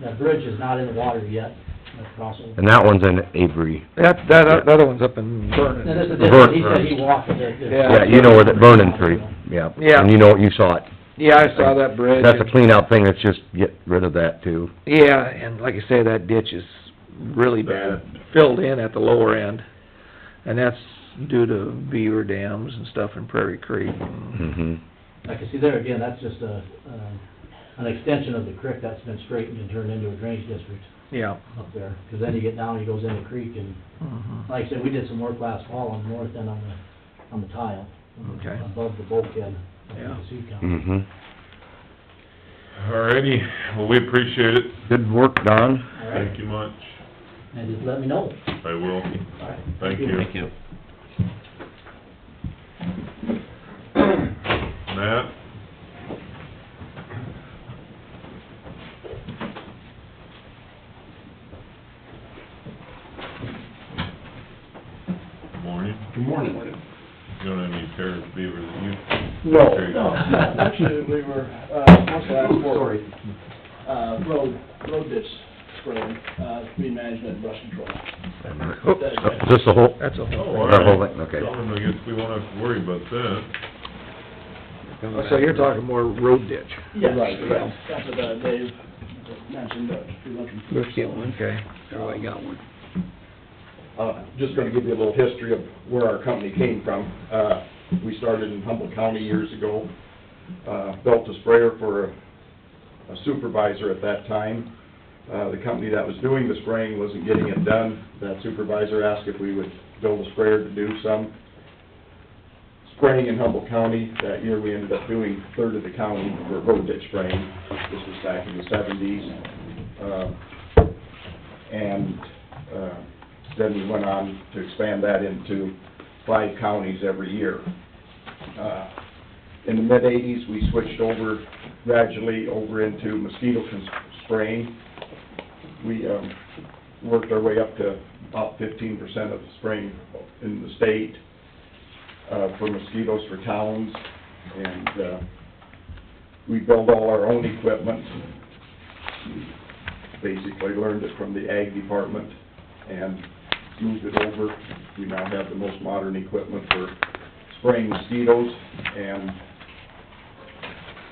that bridge is not in the water yet, that crossing. And that one's in Avery. That other one's up in Vernon. And this is, Vern- he said he walked it. Yeah, you know where that Vernon Street, yeah. Yeah. And you know, you saw it. Yeah, I saw that bridge. That's a clean out thing, let's just get rid of that too. Yeah, and like I say, that ditch is really bad, filled in at the lower end. And that's due to beaver dams and stuff in Prairie Creek. Mhm. Like I see there again, that's just an extension of the creek that's been straightened and turned into a drainage district Yeah. up there. Because then you get down, it goes in the creek, and Mhm. like I said, we did some work last fall on the north end on the tile. Okay. Above the bulkhead. Yeah. Mhm. Alrighty, well, we appreciate it. Good work, Don. All right, Thank you much. and just let me know. I will. All right. Thank you. Thank you. Matt? Morning. Good morning. You don't have any terraced beaver that you... No, Very no, good. actually, we were, what's the last word? road ditch spraying, weed management and brush control. Oh, is this the whole? That's a Oh, whole all That whole right. thing, okay. Well, then I guess we won't have to worry about that. So you're talking more road ditch? Yes, yes, that's what Dave mentioned, we're looking for. Let's get one. Okay. Everybody got one. Just gonna give you a little history of where our company came from. We started in Humboldt County years ago, built a sprayer for a supervisor at that time. The company that was doing the spraying wasn't getting it done. That supervisor asked if we would build a sprayer to do some spraying in Humboldt County. That year, we ended up doing a third of the county for road ditch spraying. This was back in the 70s. Then we went on to expand that into 5 counties every year. In the mid-80s, we switched over gradually over into mosquito spraying. We worked our way up to about 15% of the spraying in the state for mosquitoes for towns. And we built all our own equipment. Basically learned it from the ag department and moved it over. We now have the most modern equipment for spraying mosquitoes. And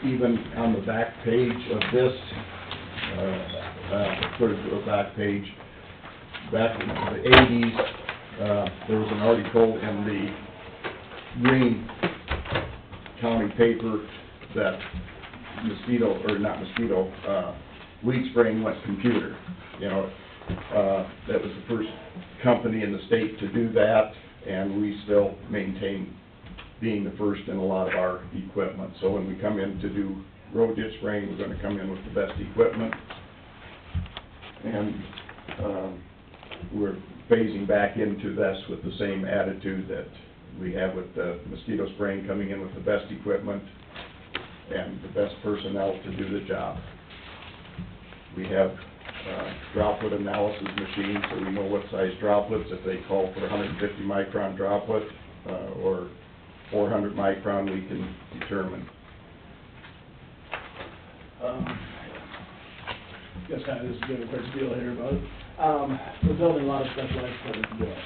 even on the back page of this, put it to the back page, back in the 80s, there was an article in the Green County paper that weed spraying went computer. You know, that was the first company in the state to do that, and we still maintain being the first in a lot of our equipment. So when we come in to do road ditch spraying, we're gonna come in with the best equipment. And, we're phasing back into this with the same attitude that we have with the mosquito spraying, coming in with the best equipment and the best personnel to do the job. We have droplet analysis machines, so we know what size droplets, if they call for 150 micron droplet, or 400 micron, we can determine. Just kind of just give a quick spiel here about it. We're building a lot of specialized equipment to do it.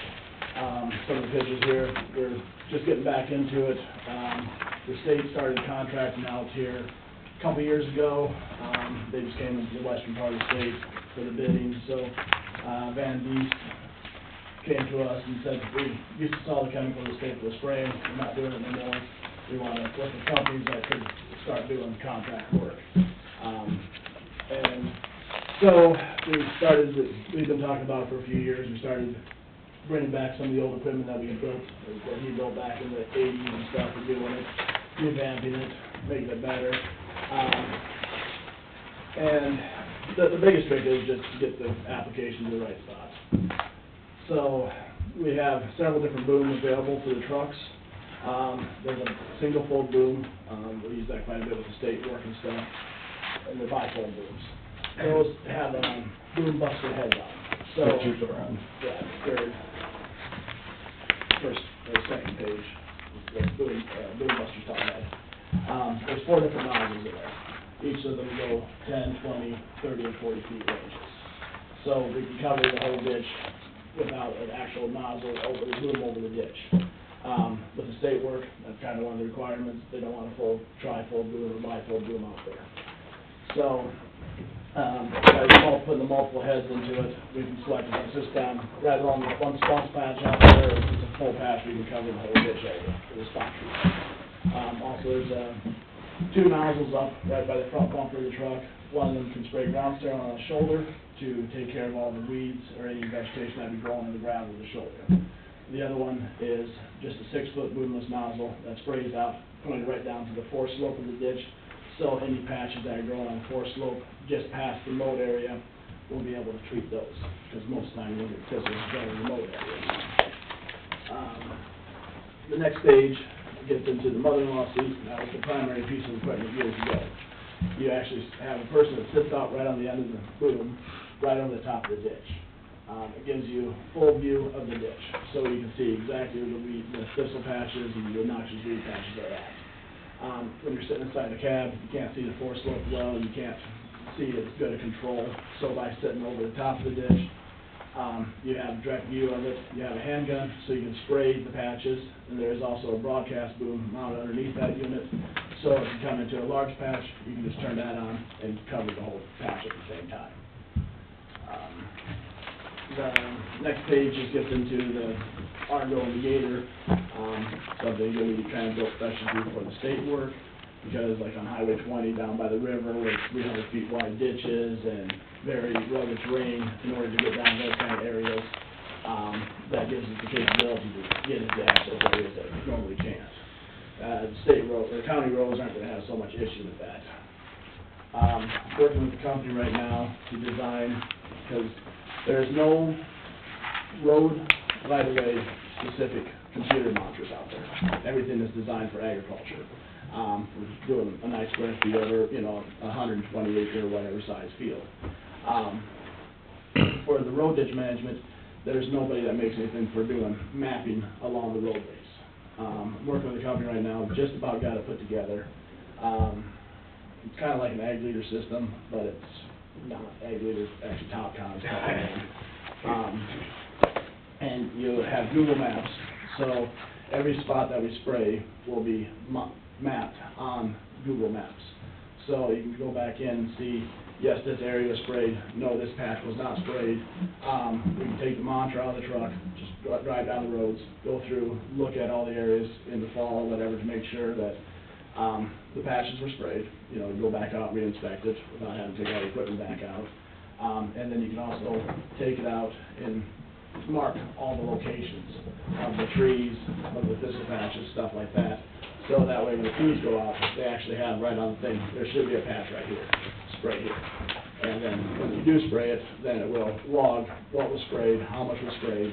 Some of the pictures here, we're just getting back into it. The state started contracting out here a couple years ago. They just came into the western part of the state for the bidding, so Van Deest came to us and said, we used to sell the chemical to the state for the spraying, we're not doing it anymore. We want to work with companies that could start doing contract work. And so we've been talking about it for a few years. We started bringing back some of the old equipment that we had built, that he built back in the 80s and stuff, we're doing it, revamping it, making it better. And the biggest trick is just to get the application to the right spot. So we have several different booms available for the trucks. There's a single fold boom, we use that quite a bit with the state work and stuff, and the bifold booms. Those have boom buster heads on. So, Pictures are on. yeah, first or second page, the boom buster's top head. There's 4 different nozzles in there. Each of them go 10, 20, 30, and 40 feet ranges. So we can cover the whole ditch without an actual nozzle over the boom over the ditch. With the state work, that's kind of one of the requirements. They don't want a full tri-fold boom or bifold boom out there. So, by putting the multiple heads into it, we can select a system right along the one sponge patch out there, or if it's a full patch, we can cover the whole ditch area with a spot treat. Also, there's 2 nozzles up right by the front bumper of the truck. One of them can spray ground sterile on the shoulder to take care of all the weeds or any vegetation that would be growing in the ground with the shoulder. The other one is just a 6-foot boomless nozzle that sprays out, pointed right down to the forest slope of the ditch. So any patches that are growing on the forest slope just past the moat area, we'll be able to treat those, because most of the time you'll get thistles growing in the moat area. The next stage gets into the mother-in-law seat. That was the primary piece of equipment years ago. You actually have a person that sits out right on the end of the boom, right over the top of the ditch. It gives you full view of the ditch, so you can see exactly where the thistle patches and the noxious weed patches are at. When you're sitting inside the cab, you can't see the forest slope well, you can't see as good a control. So by sitting over the top of the ditch, you have direct view of it, you have a handgun, so you can spray the patches, and there is also a broadcast boom mounted underneath that unit. So if you come into a large patch, you can just turn that on and cover the whole patch at the same time. The next page just gets into the Argo and the Gator, something that we try and build special do for the state work, because like on Highway 20 down by the river, with 300 feet wide ditches and very rugged terrain, in order to get down those kind of areas, that gives us the capability to get into access areas that we normally can't. The state road, the county roads aren't gonna have so much issue with that. Working with the company right now to design, because there's no road right-of-way specific computer monitors out there. Everything is designed for agriculture. We're doing a nice square feet over, 120 acre, whatever size field. For the road ditch management, there's nobody that makes anything for doing mapping along the roadways. I'm working with a company right now, just about got it put together. It's kind of like an ag leader system, but it's not ag leader, actually TopCon is called. And you have Google Maps, so every spot that we spray will be mapped on Google Maps. So you can go back in and see, yes, this area was sprayed, no, this patch was not sprayed. We can take the monitor out of the truck, just drive down the roads, go through, look at all the areas in the fall or whatever to make sure that the patches were sprayed, go back out, re-inspect it without having to take all the equipment back out. And then you can also take it out and mark all the locations of the trees, of the thistle patches, stuff like that. So that way when the crews go out, they actually have right on the thing, there should be a patch right here, spray here. And then when you do spray it, then it will log what was sprayed, how much was sprayed,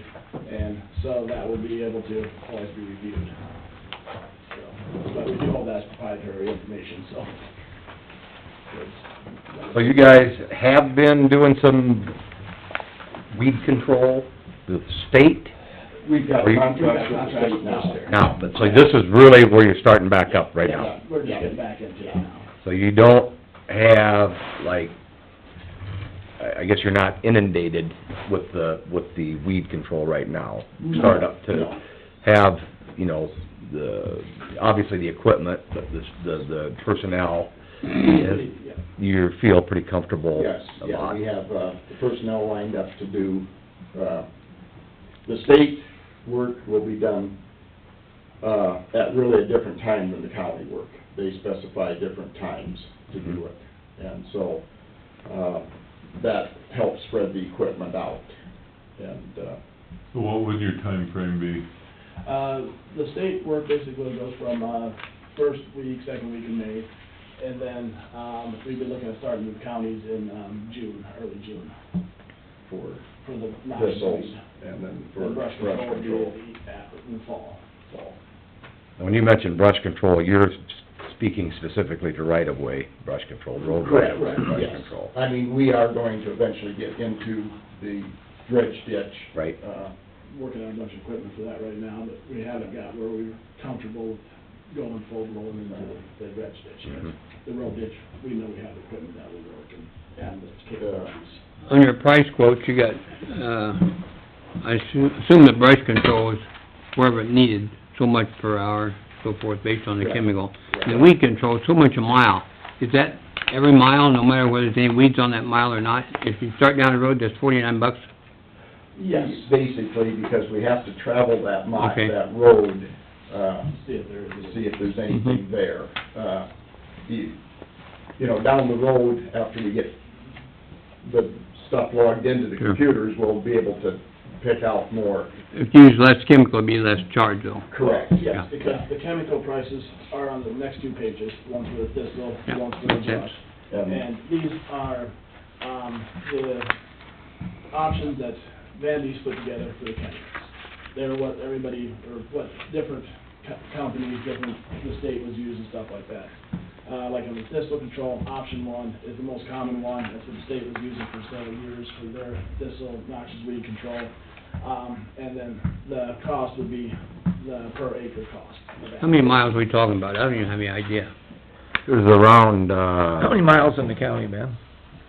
and so that will be able to always be reviewed. But we do hold that as proprietary information, so. So you guys have been doing some weed control with the state? We've got Are you- contracts with the state now. Now, but so this is really where you're starting back up right now? Yeah, we're just getting back into it now. So you don't have, like, I guess you're not inundated with the weed control right now? No, Start up to no. have, obviously the equipment, but the personnel, you feel pretty comfortable Yes, a yeah, lot? we have, the personnel lined up to do, the state work will be done, at really a different time than the county work. They specify different times to do it, and so, that helps spread the equipment out, and, So what would your time frame be? The state work basically goes from, first week, second week in May, and then, we've been looking at starting with counties in, June, early June, for for the noxious thistles, weed. and then The for brush brush control control. will be in the fall. When you mention brush control, you're speaking specifically to right-of-way brush control, road Correct, right-of-way brush yes. control. I mean, we are going to eventually get into the dredge ditch. Right. Working on a bunch of equipment for that right now, but we haven't got where we're comfortable with going full blown into the dredge ditch yet. Mhm. The road ditch, we know we have equipment that will work and the capabilities. On your price quotes, you got, I assume the brush control is wherever needed, so much per hour, so forth, based on the Correct. chemical. And the weed control, so much a mile. Is that every mile, no matter whether there's any weeds on that mile or not? If you start down the road, that's $49? Yes, basically, because we have to travel that Okay. that road, See if there is. to see if there's anything Mhm. there. Down the road, after we get the stuff logged into the Sure. computers, we'll be able to pick out more. If you use less chemical, it'd be less charge though. Correct, Yeah. yes. Because the chemical prices are on the next two pages, one's for the thistle, Yeah, one's for the makes sense. brush. And these are, the options that Vandy's put together for the chemicals. They're what everybody, or what different companies, the state was using, stuff like that. Like on the thistle control, option one is the most common one, that's what the state was using for several years for their thistle noxious weed control. And then the cost would be the per acre cost. of that. How many miles are we talking about? I don't even have any idea. It was around, How many miles in the county, man?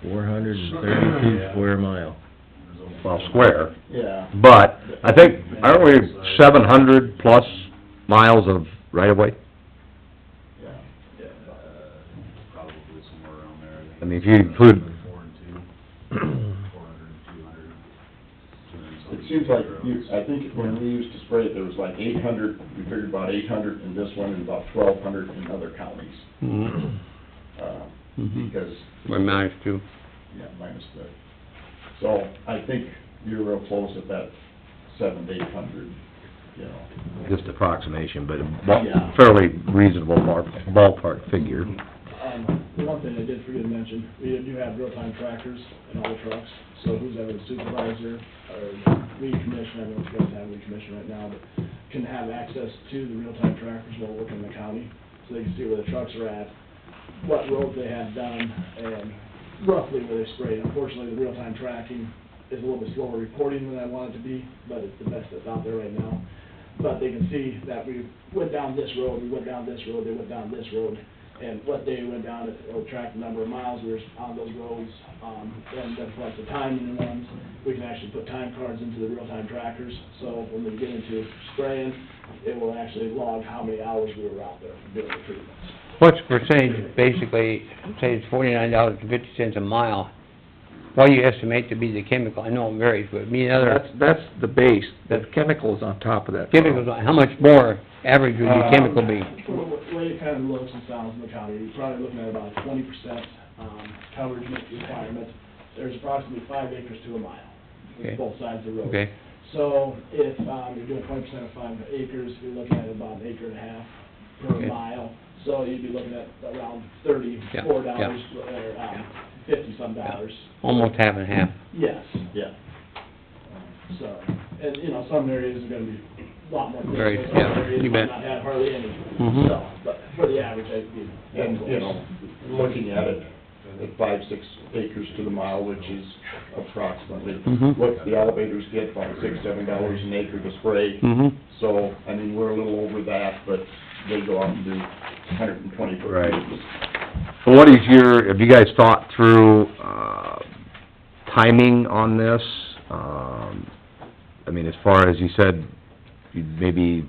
432 square mile. well, square. Yeah. But, I think, aren't we 700 plus miles of right-of-way? Yeah. Probably somewhere around there, I think. I mean, if you include, 400 and 200. It seems like I think when we used to spray it, there was like 800, we figured about 800 in this one and about 1,200 in other counties. Mhm. Because, We're managed to. yeah, minus the, so I think you're real close at that 700 to 800, you know. just approximation, but Yeah. a fairly reasonable ballpark figure. The one thing I did forget to mention, we do have real-time trackers in all the trucks, so who's ever the supervisor or weed commissioner, I don't know if you guys have weed commissioner right now, but can have access to the real-time trackers while working in the county, so they can see where the trucks are at, what roads they have done, and roughly where they sprayed. Unfortunately, the real-time tracking is a little bit slower reporting than I want it to be, but it's the best that's out there right now. But they can see that we went down this road, we went down this road, they went down this road, and what day we went down, it'll track the number of miles we were on those roads, and then plus the timing ones. We can actually put time cards into the real-time trackers, so when we get into spraying, it will actually log how many hours we were out there doing the treatments. What's the percentage, basically, say it's $49.50 a mile, what do you estimate to be the chemical? I know it varies, but me and other That's the base, the chemical's on top of that. chemicals, how much more average would your chemical be? The way it kind of looks and sounds in the county, you're probably looking at about 20%, coverage requirement. There's approximately 5 acres to a mile, Okay. with both sides of the road. Okay, So if, you're doing 20% of 5 acres, you're looking at about an acre and a half per Okay. mile. So you'd be looking at around $34, or, $50-some dollars. almost half and half. Yes, Yeah. so, and, you know, some areas are gonna be a lot more. Very, difficult, yeah, some areas you might bet. not have hardly any. Mhm. So, but for the average, I'd be. And, you know, looking at it, at 5-6 acres to the mile, which is approximately Mhm. what the elevators get, about $6-7 an acre to spray. Mhm. So, I mean, we're a little over that, but they go out and do 120 foot. Right. pieces. So what is have you guys thought through, timing on this? I mean, as far as you said, you'd maybe,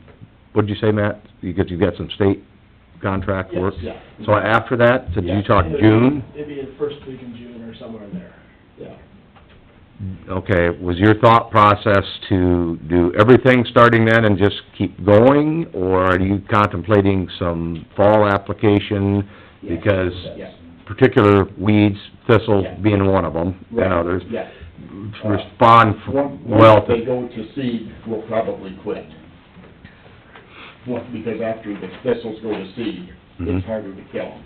what'd you say, Matt? Because you've got some state contract work? Yes, yeah. So after that, so did you Yeah, talk it'd be- June? It'd be the first week in June or somewhere in there, yeah. Okay, was your thought process to do everything starting then and just keep going? Or are you contemplating some fall application? Yes. Because Yeah. particular weeds, thistles Yeah. being one of them, and Right, others, yeah. respond Once well they to... go to seed, we'll probably quit. Because after the thistles go to seed, Mhm. it's harder to kill them.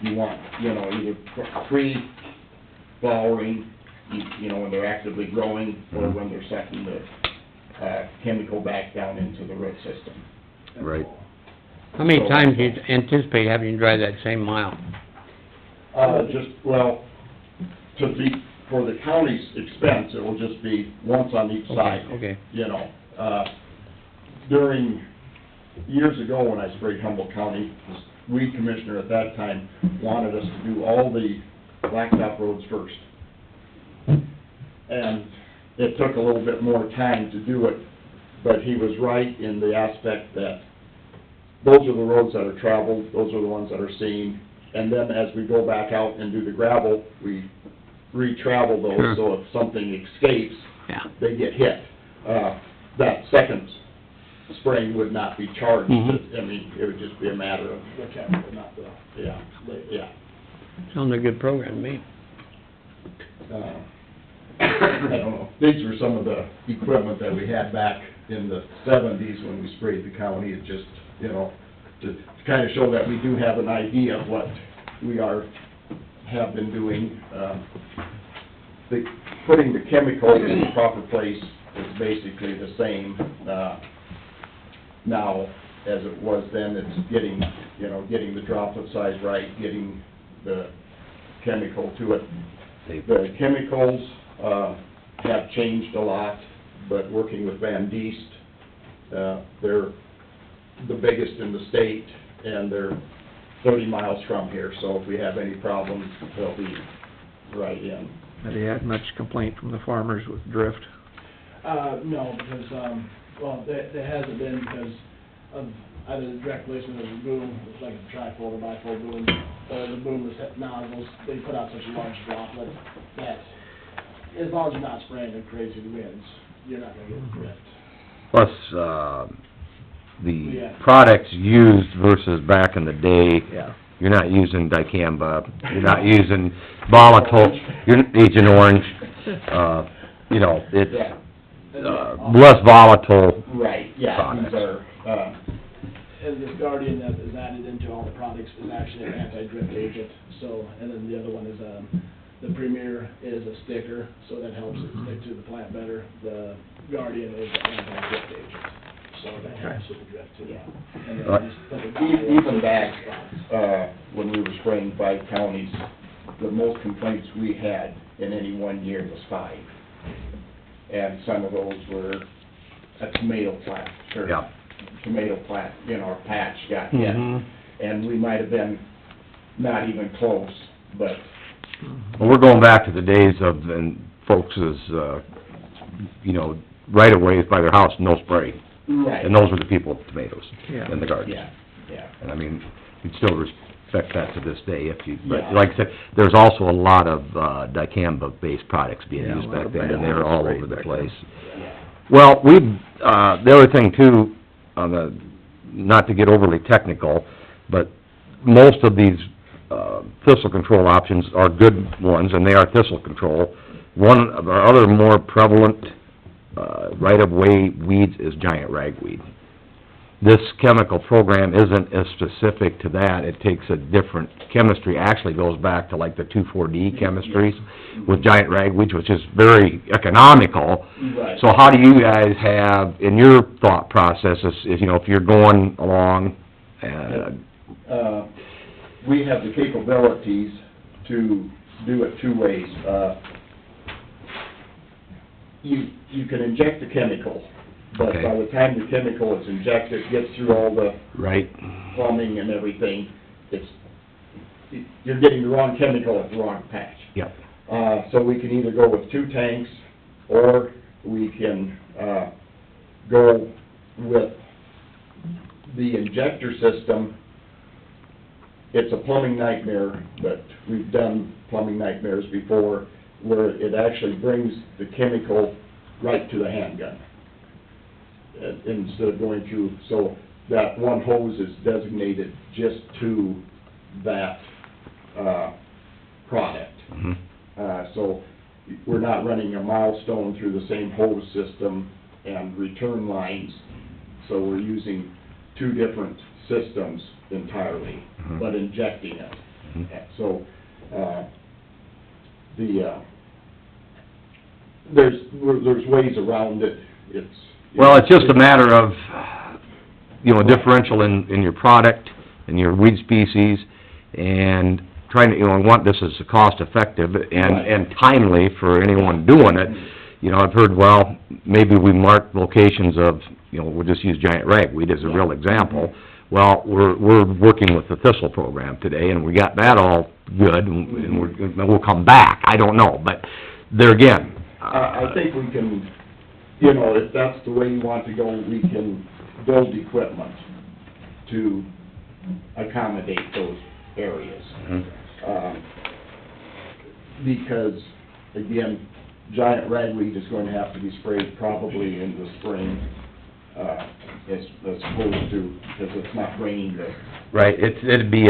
You want, you know, either pre-flowering, you know, when they're actively growing, or when they're sucking the, chemical back down into the root system. Right. How many times do you anticipate having to drive that same mile? For the county's expense, it will just be once on each side. Okay. You know, during, years ago when I sprayed Humboldt County, the weed commissioner at that time wanted us to do all the blacktop roads first. And it took a little bit more time to do it, but he was right in the aspect that those are the roads that are traveled, those are the ones that are seen, and then as we go back out and do the gravel, we re-travel those, Sure. so if something escapes, Yeah. they get hit. That second spraying would not be charged, Mhm. I mean, it would just be a matter of, The chemical, not the. yeah, yeah. Sounds like a good program to me. I don't know, these were some of the equipment that we had back in the 70s when we sprayed the county. It just, you know, to kind of show that we do have an idea of what we have been doing. Putting the chemical in the proper place is basically the same now as it was then. It's getting the droplet size right, getting the chemical to it. The chemicals have changed a lot, but working with Van Diest, they're the biggest in the state, and they're 30 miles from here, so if we have any problems, they'll be right in. Have you had much complaint from the farmers with drift? No, because, well, there hasn't been because of either the direct placement of the boom, it's like a trifold or bifold boom, or the boomless nozzles, they put out such a large droplet that as long as you're not spraying in crazy winds, you're not gonna get drift. Plus, the products used versus back in the day, Yeah. you're not using dicamba, you're not using volatile, Agent Orange, you know, it's, Yeah. less volatile. Right, yeah, Products. these are, And this Guardian that is added into all the products is actually an anti-drift agent, so, and then the other one is, the Premier is a sticker, so that helps it stick to the plant better. The Guardian is an anti-drift agent, so that helps with the drift too. Yeah. And then Right. we just put the even back, when we were spraying 5 counties, the most complaints we had in any one year was 5. And some of those were a tomato plant, or Yeah. tomato plant, you know, our patch got hit. Mhm. And we might have been not even close, but, Well, we're going back to the days of, and folks is, you know, right-of-ways by their house, no spray. right. And those were the people with tomatoes Yeah. in the gardens. Yeah, yeah. And I mean, we'd still respect that to this day if you, Yeah. but like I said, there's also a lot of, dicamba-based products being Yeah, a used lot back of then, and bad they're all spray over the back place. Yeah. Well, we, the other thing too, on the, not to get overly technical, but most of these, thistle control options are good ones, and they are thistle control. One of our other more prevalent, right-of-way weeds is giant ragweed. This chemical program isn't as specific to that, it takes a different chemistry, actually goes back to like the 2,4-D chemistries with giant ragweed, which is very economical. Right. So how do you guys have, in your thought processes, if, you know, if you're going along, We have the capabilities to do it 2 ways. You can inject the chemical, but Okay. by the time the chemical is injected, gets through all the right, plumbing and everything, you're getting the wrong chemical at the wrong patch. yep, So we can either go with 2 tanks, or we can, go with the injector system. It's a plumbing nightmare, but we've done plumbing nightmares before, where it actually brings the chemical right to the handgun, instead of going through, so that one hose is designated just to that, product. mhm, So we're not running a milestone through the same hose system and return lines, so we're using 2 different systems entirely, Mhm. but injecting it. Mhm. So, there's ways around it, it's... well, it's just a matter of, you know, differential in your product, and your weed species, and trying to, you know, want this as cost-effective and timely for anyone doing it. You know, I've heard, well, maybe we mark locations of, you know, we'll just use giant ragweed as a real example. Well, we're working with the thistle program today, and we got that all good, and we'll come back, I don't know, but there again... I think we can, you know, if that's the way you want to go, we can build equipment to accommodate those areas. Mhm. Because, again, giant ragweed is going to have to be sprayed probably in the spring, as opposed to, because it's not raining the... Right, it'd be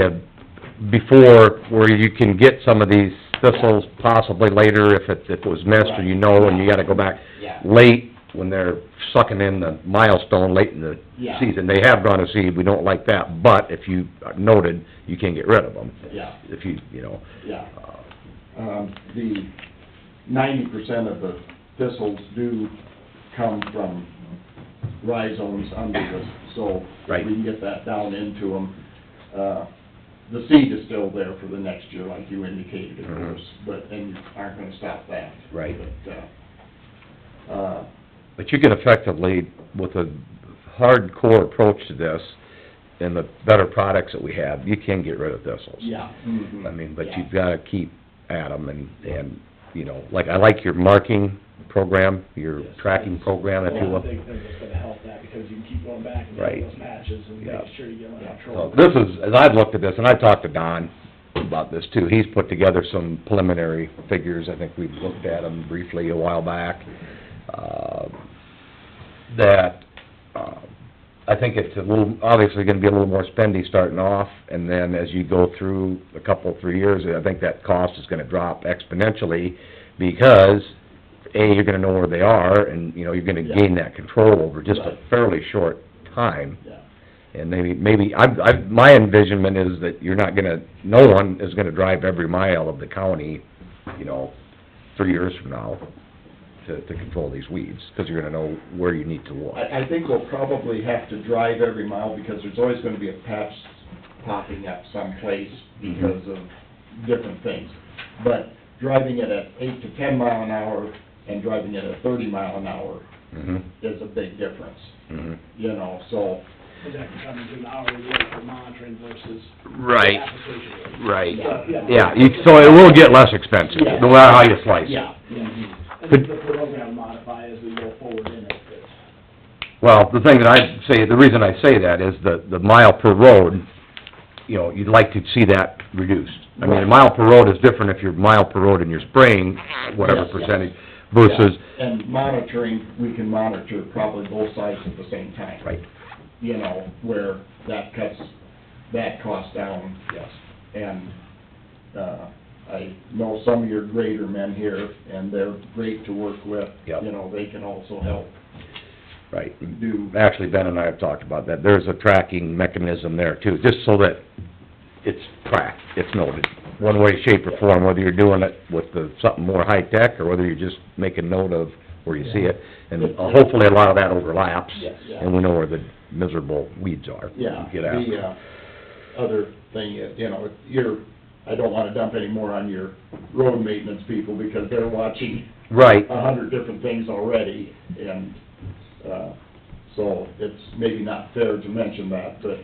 before, where you can get some of these thistles possibly later if it was missed, or you know, and you gotta go back Yeah. late when they're sucking in the milestone late in the Yeah. season. They have gone to seed, we don't like that, but if you noted, you can get rid of them. Yeah. If you know. Yeah. The 90% of the thistles do come from rhizomes under the, so Right. we can get that down into them. The seed is still there for the next year, like you indicated, of Mhm. course, but, and you aren't gonna stop that. Right. But, But you can effectively, with a hardcore approach to this, and the better products that we have, you can get rid of thistles. yeah. Mhm. I mean, but Yeah. you've gotta keep at them, and, you know, like, I like your marking program, your tracking program, if you Well, I will. think that's gonna help that, because you can keep going back and Right. getting those patches and Yeah. making sure you get them under So control. this is, as I've looked at this, and I've talked to Don about this too, he's put together some preliminary figures, I think we looked at them briefly a while back, that, I think it's a little, obviously gonna be a little more spendy starting off, and then as you go through a couple, 3 years, I think that cost is gonna drop exponentially, because, A, you're gonna know where they are, and, you know, you're gonna gain that control over just a fairly short time. Yeah. And maybe, my envisionment is that you're not gonna, no one is gonna drive every mile of the county, you know, 3 years from now to control these weeds, because you're gonna know where you need to look. I think we'll probably have to drive every mile, because there's always gonna be a patch popping up someplace because of different things. But driving it at 8 to 10 mile an hour and driving it at 30 mile an hour Mhm. is a big difference, Mhm. you know, so. Because that can come into an hourly rate for monitoring versus. Right. Application rate. Right, Yeah. yeah, so it will get less expensive, no matter how you slice it. Yeah. And then the program modify as we go forward in it. Well, the thing that I'd say, the reason I say that is the mile per road, you know, you'd like to see that reduced. I mean, a mile per road is different if you're mile per road and you're spraying, whatever Yes. percentage, versus, Yeah, and monitoring, we can monitor probably both sides at the same time. right, You know, where that cuts that cost down. yes. And, I know some of your grader men here, and they're great to work with. Yep. You know, they can also help Right. do. Actually, Ben and I have talked about that. There's a tracking mechanism there too, just so that it's tracked, it's noted, one way, shape, or form, whether you're doing it with something more high-tech, or whether you just make a note of where you see it. And hopefully, a lot of that overlaps, Yes. and we know where the miserable weeds are. Yeah, Get after. the, other thing is, you know, I don't wanna dump any more on your road maintenance people, because they're watching Right. 100 different things already, and, so it's maybe not fair to mention that, but,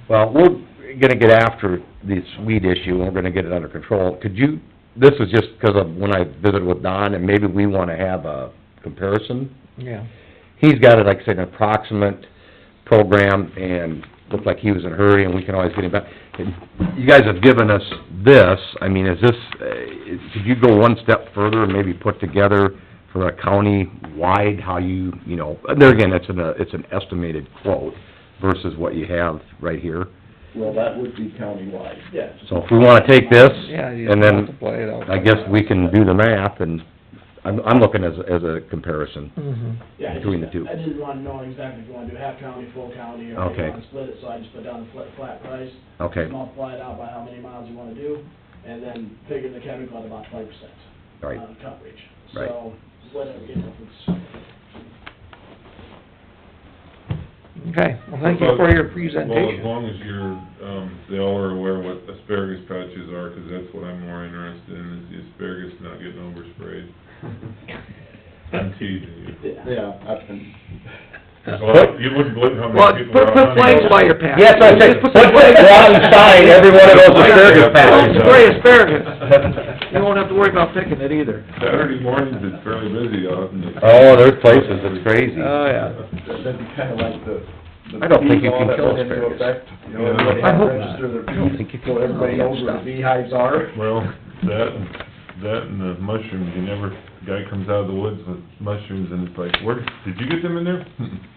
Well, we're gonna get after this weed issue, and we're gonna get it under control. Could you, this is just because of when I visited with Don, and maybe we wanna have a comparison. Yeah. He's got it, like I said, an approximate program, and looked like he was in a hurry, and we can always get him back. And you guys have given us this, I mean, is this, could you go one step further and maybe put together for a county-wide, how you know, there again, it's an estimated quote versus what you have right here. well, that would be countywide. Yeah. So if we wanna take this, Yeah, you and just then, multiply it out. I guess we can do the math, and I'm looking as a comparison. Mhm. Yeah, Between the two. I didn't want to know exactly if you want to do half county, full county, or if Okay. you want to split it, so I just put down a flat price. Okay. Multiply it out by how many miles you want to do, and then figure the chemical at about 5%. Right. Coverage. Right. So, whatever, you know, it's, Okay, well, thank you for your Well, as presentation. long as they all are aware what asparagus patches are, 'cause that's what I'm more interested in, is the asparagus not getting oversprayed. I'm teasing you. Yeah, I've been, Well, you wouldn't believe how Well, many people are put on flags honeydew. by your patch. Yes, I said, put alongside every one of those asparagus Don't patches. spray asparagus. You won't have to worry about picking it either. Saturday mornings, it's fairly busy out in the... Oh, there's places, it's crazy. Oh, yeah. that'd be kinda like the I don't think you bee law can that kill went into asparagus. effect. You know, Yeah. everybody I had to hope register not. their I don't bees, think you so can. everybody knows where the beehives are. Well, that and the mushrooms, guy comes out of the woods with mushrooms, and it's like, where, did you get them in there?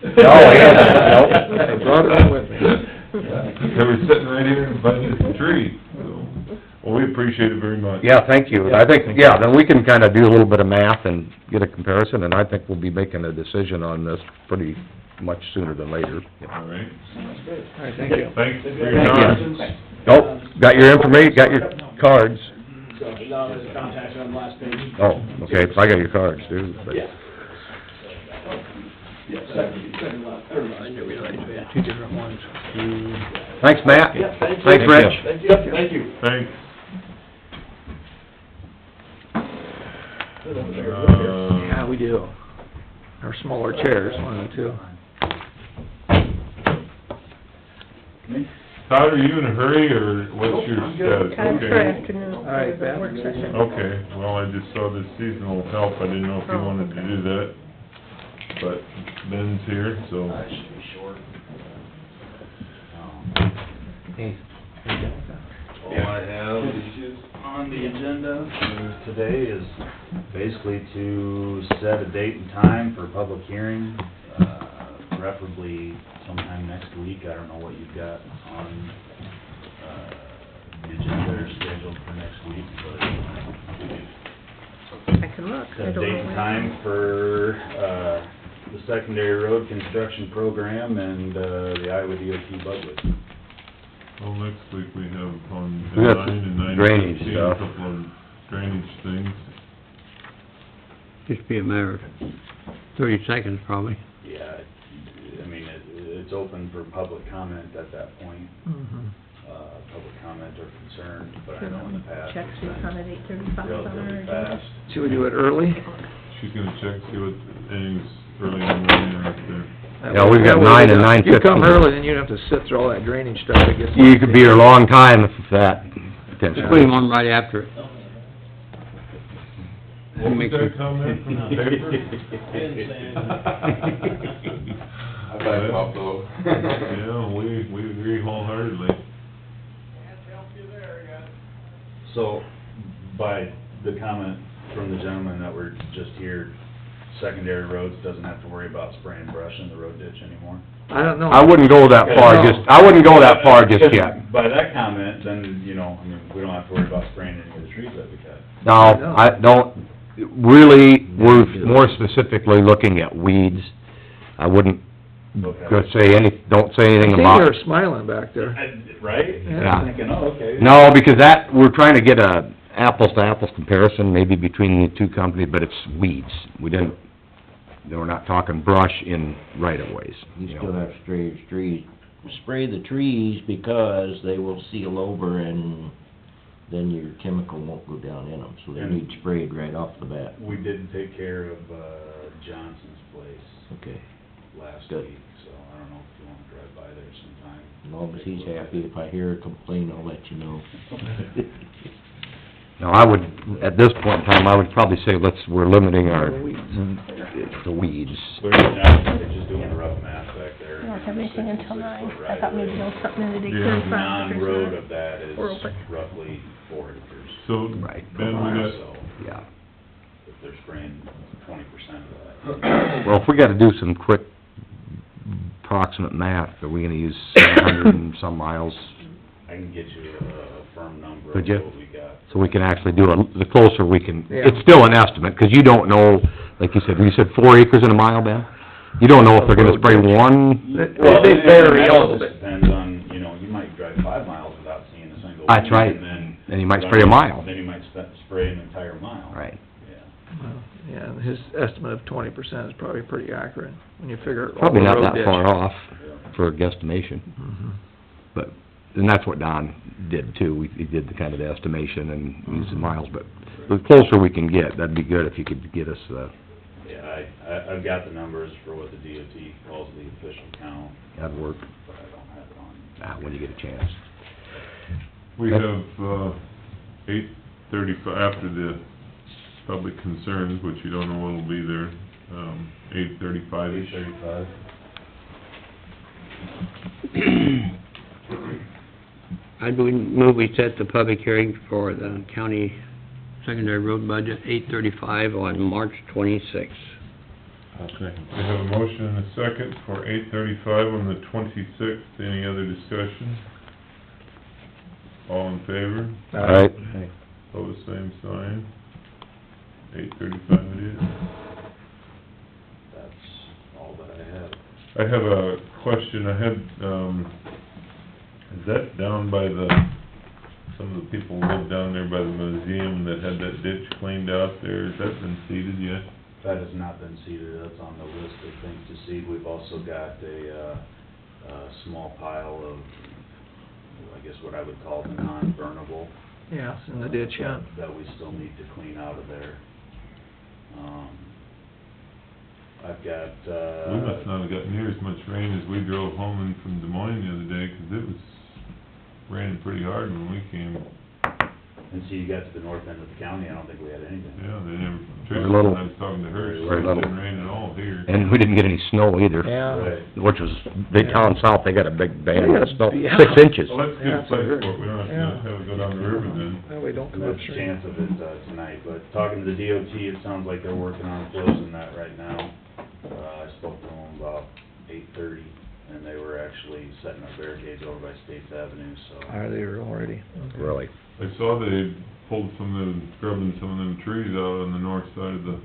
No, yeah, nope. I brought it with me. They were sitting right here by the tree, so, well, we appreciate it very much. Yeah, thank you. I think, yeah, then we can kinda do a little bit of math and get a comparison, and I think we'll be making a decision on this pretty much sooner than later. All right, All right, thank you. thanks for if you your have any time. questions. Oh, got your information, got your cards. So, there's a contact on the last page. Oh, okay, I got your cards too, but... Yeah. Yeah, second left, third left. I didn't realize we had two different ones. Thanks, Matt. Yeah, thank you. Thanks, Rich. Thank you. Thank you. Thanks. Yeah, we do. Our smaller chairs, one and two. Todd, are you in a hurry, or what's your status? Time for Okay. afternoon, All right, for the Beth. work session. Okay, well, I just saw this seasonal help, I didn't know if you Oh, wanted to okay. do that, but Ben's here, so. That should be short. Hey, All I have on the agenda for today is basically to set a date and time for public hearing, preferably sometime next week. I don't know what you've got on, the agenda or scheduled for next week, but I can look, I set a don't know. date and when. time for, the secondary road construction program and, the Iowa DOT budget. Well, next week we have on We got 9 and 9:15, drainage a stuff. couple of drainage things. Just be a matter of 30 seconds probably. Yeah, I mean, it's open for public comment at that point, public comment or concern, but I know in the past. Check, see it's on at 8:35 on our Relatively agenda. fast. Should we do it early? She's gonna check, see what, anything's early in the morning right there. Yeah, we've got That way 9 we and got- You come 9:15. early, then you don't have to sit through all that drainage stuff, I guess. You could be here a long time if that, Just potentially. put him on right after it. What was Make that sure- comment from the paper? I back him up, though. Yeah, we agree wholeheartedly. So, by the comment from the gentleman that we're just here, secondary roads doesn't have to worry about spraying brush in the road ditch anymore? I don't know. I wouldn't go that far I wouldn't go that far just yet. By that comment, then, you know, I mean, we don't have to worry about spraying any of the trees that we cut. No, I don't, really, we're more specifically looking at weeds. I wouldn't Okay. go say don't say I anything see about... you're smiling back there. Right? Yeah. I'm thinking, oh, okay. No, because that, we're trying to get a apples-to-apples comparison, maybe between the two companies, but it's weeds. We're not talking brush in right-of-ways, You you still know. have to spray the trees because they will seal over and then your chemical won't go down in them, so they need sprayed right off the bat. We did take care of, Johnson's place Okay, last Good. week, so I don't know if you wanna drive by there sometime. as long as he's happy, if I hear a complaint, I'll let you know. No, I would, at this point in time, I would probably say we're limiting our, the weeds. We're just doing a rough math back there. I don't have anything until 9. Six-foot I thought maybe right-of-way. there was something in the dig Yeah. 35. but there's Non-road not. of that is We're open. roughly 4 acres. So, Right. Ben, we got, So, Yeah. if they're spraying 20% of that. Well, if we gotta do some quick approximate math, are we gonna use 700 and some miles? I can get you a firm number of Could you? what we got. So we can actually do the closer we can, Yeah. it's still an estimate, 'cause you don't know, like you said 4 acres in a mile, Ben? You don't know if they're gonna spray one, Well, They and vary that a also little bit. depends on, you know, you might drive 5 miles without seeing a single That's weed, right. and then you might spray a mile. Then you might spray an entire mile. Right. Yeah. Well, yeah, and his estimate of 20% is probably pretty accurate, when you figure all Probably the not road that ditch. far off for a guesstimation, Mhm. but, and that's what Don did too, he did the kind of the estimation and used the miles, but the closer we can get, that'd be good if you could get us, Yeah, I've got the numbers for what the DOT calls the official count, that'd work, but I don't have it on. when you get a chance. we have, 8:35, after the public concerns, which you don't know what'll be there, 8:35-ish. 8:35. I'd move we set the public hearing for the county secondary road budget, 8:35 on March 26th. Okay, we have a motion and a second for 8:35 on the 26th. Any other discussion? All in favor? All right, Pose same sign. 8:35 it is. That's all that I have. I have a question. I had, is that down by some of the people who live down there by the museum that had that ditch cleaned out there? Has that been seeded yet? That has not been seeded, that's on the list of things to seed. We've also got a small pile of, I guess what I would call the non-burnable. Yeah, it's in the ditch, yeah. That we still need to clean out of there. I've got, We must not have got near as much rain as we drove home in from Des Moines the other day, 'cause it was raining pretty hard when we came. Until you got to the north end of the county, I don't think we had anything. Yeah, they never, Very Tricia, little. when I was talking to her, she Very said it little. didn't rain at all here. And we didn't get any snow either. Yeah. Right. Which was, big town south, they got a big band They got of a- snow, yeah. 6 inches. Well, that's a Yeah, good place that's for it, we don't Yeah. have to go down the river then. No, we don't And come there's a upstream. chance of it, tonight, but talking to the DOT, it sounds like they're working on closing that right now. I spoke to them about 8:30, and they were actually setting up barricades over by States Avenue, so. Are they already? Really. I saw they pulled some of the, scrubbing some of them trees out on the north side of the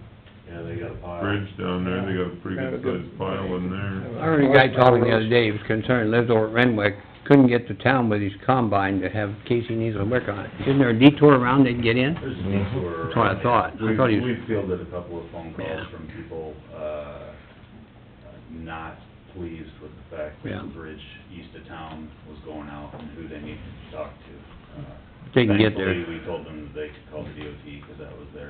Yeah, they got a pile. bridge down there, they got a pretty Have a good good- sized pile in there. I heard a guy talking the other day, he was concerned, lives over at Renwick, couldn't get to town with his combine to have Casey Neasel work on it. Isn't there a detour around they'd get in? There's a detour. That's what I thought. I thought he was- We've fielded a couple of phone Yeah. calls from people, not pleased with the fact that Yeah. the bridge east of town was going out and who they needed to talk to. They can get there. Thankfully, we told them that they could call the DOT, because that was their,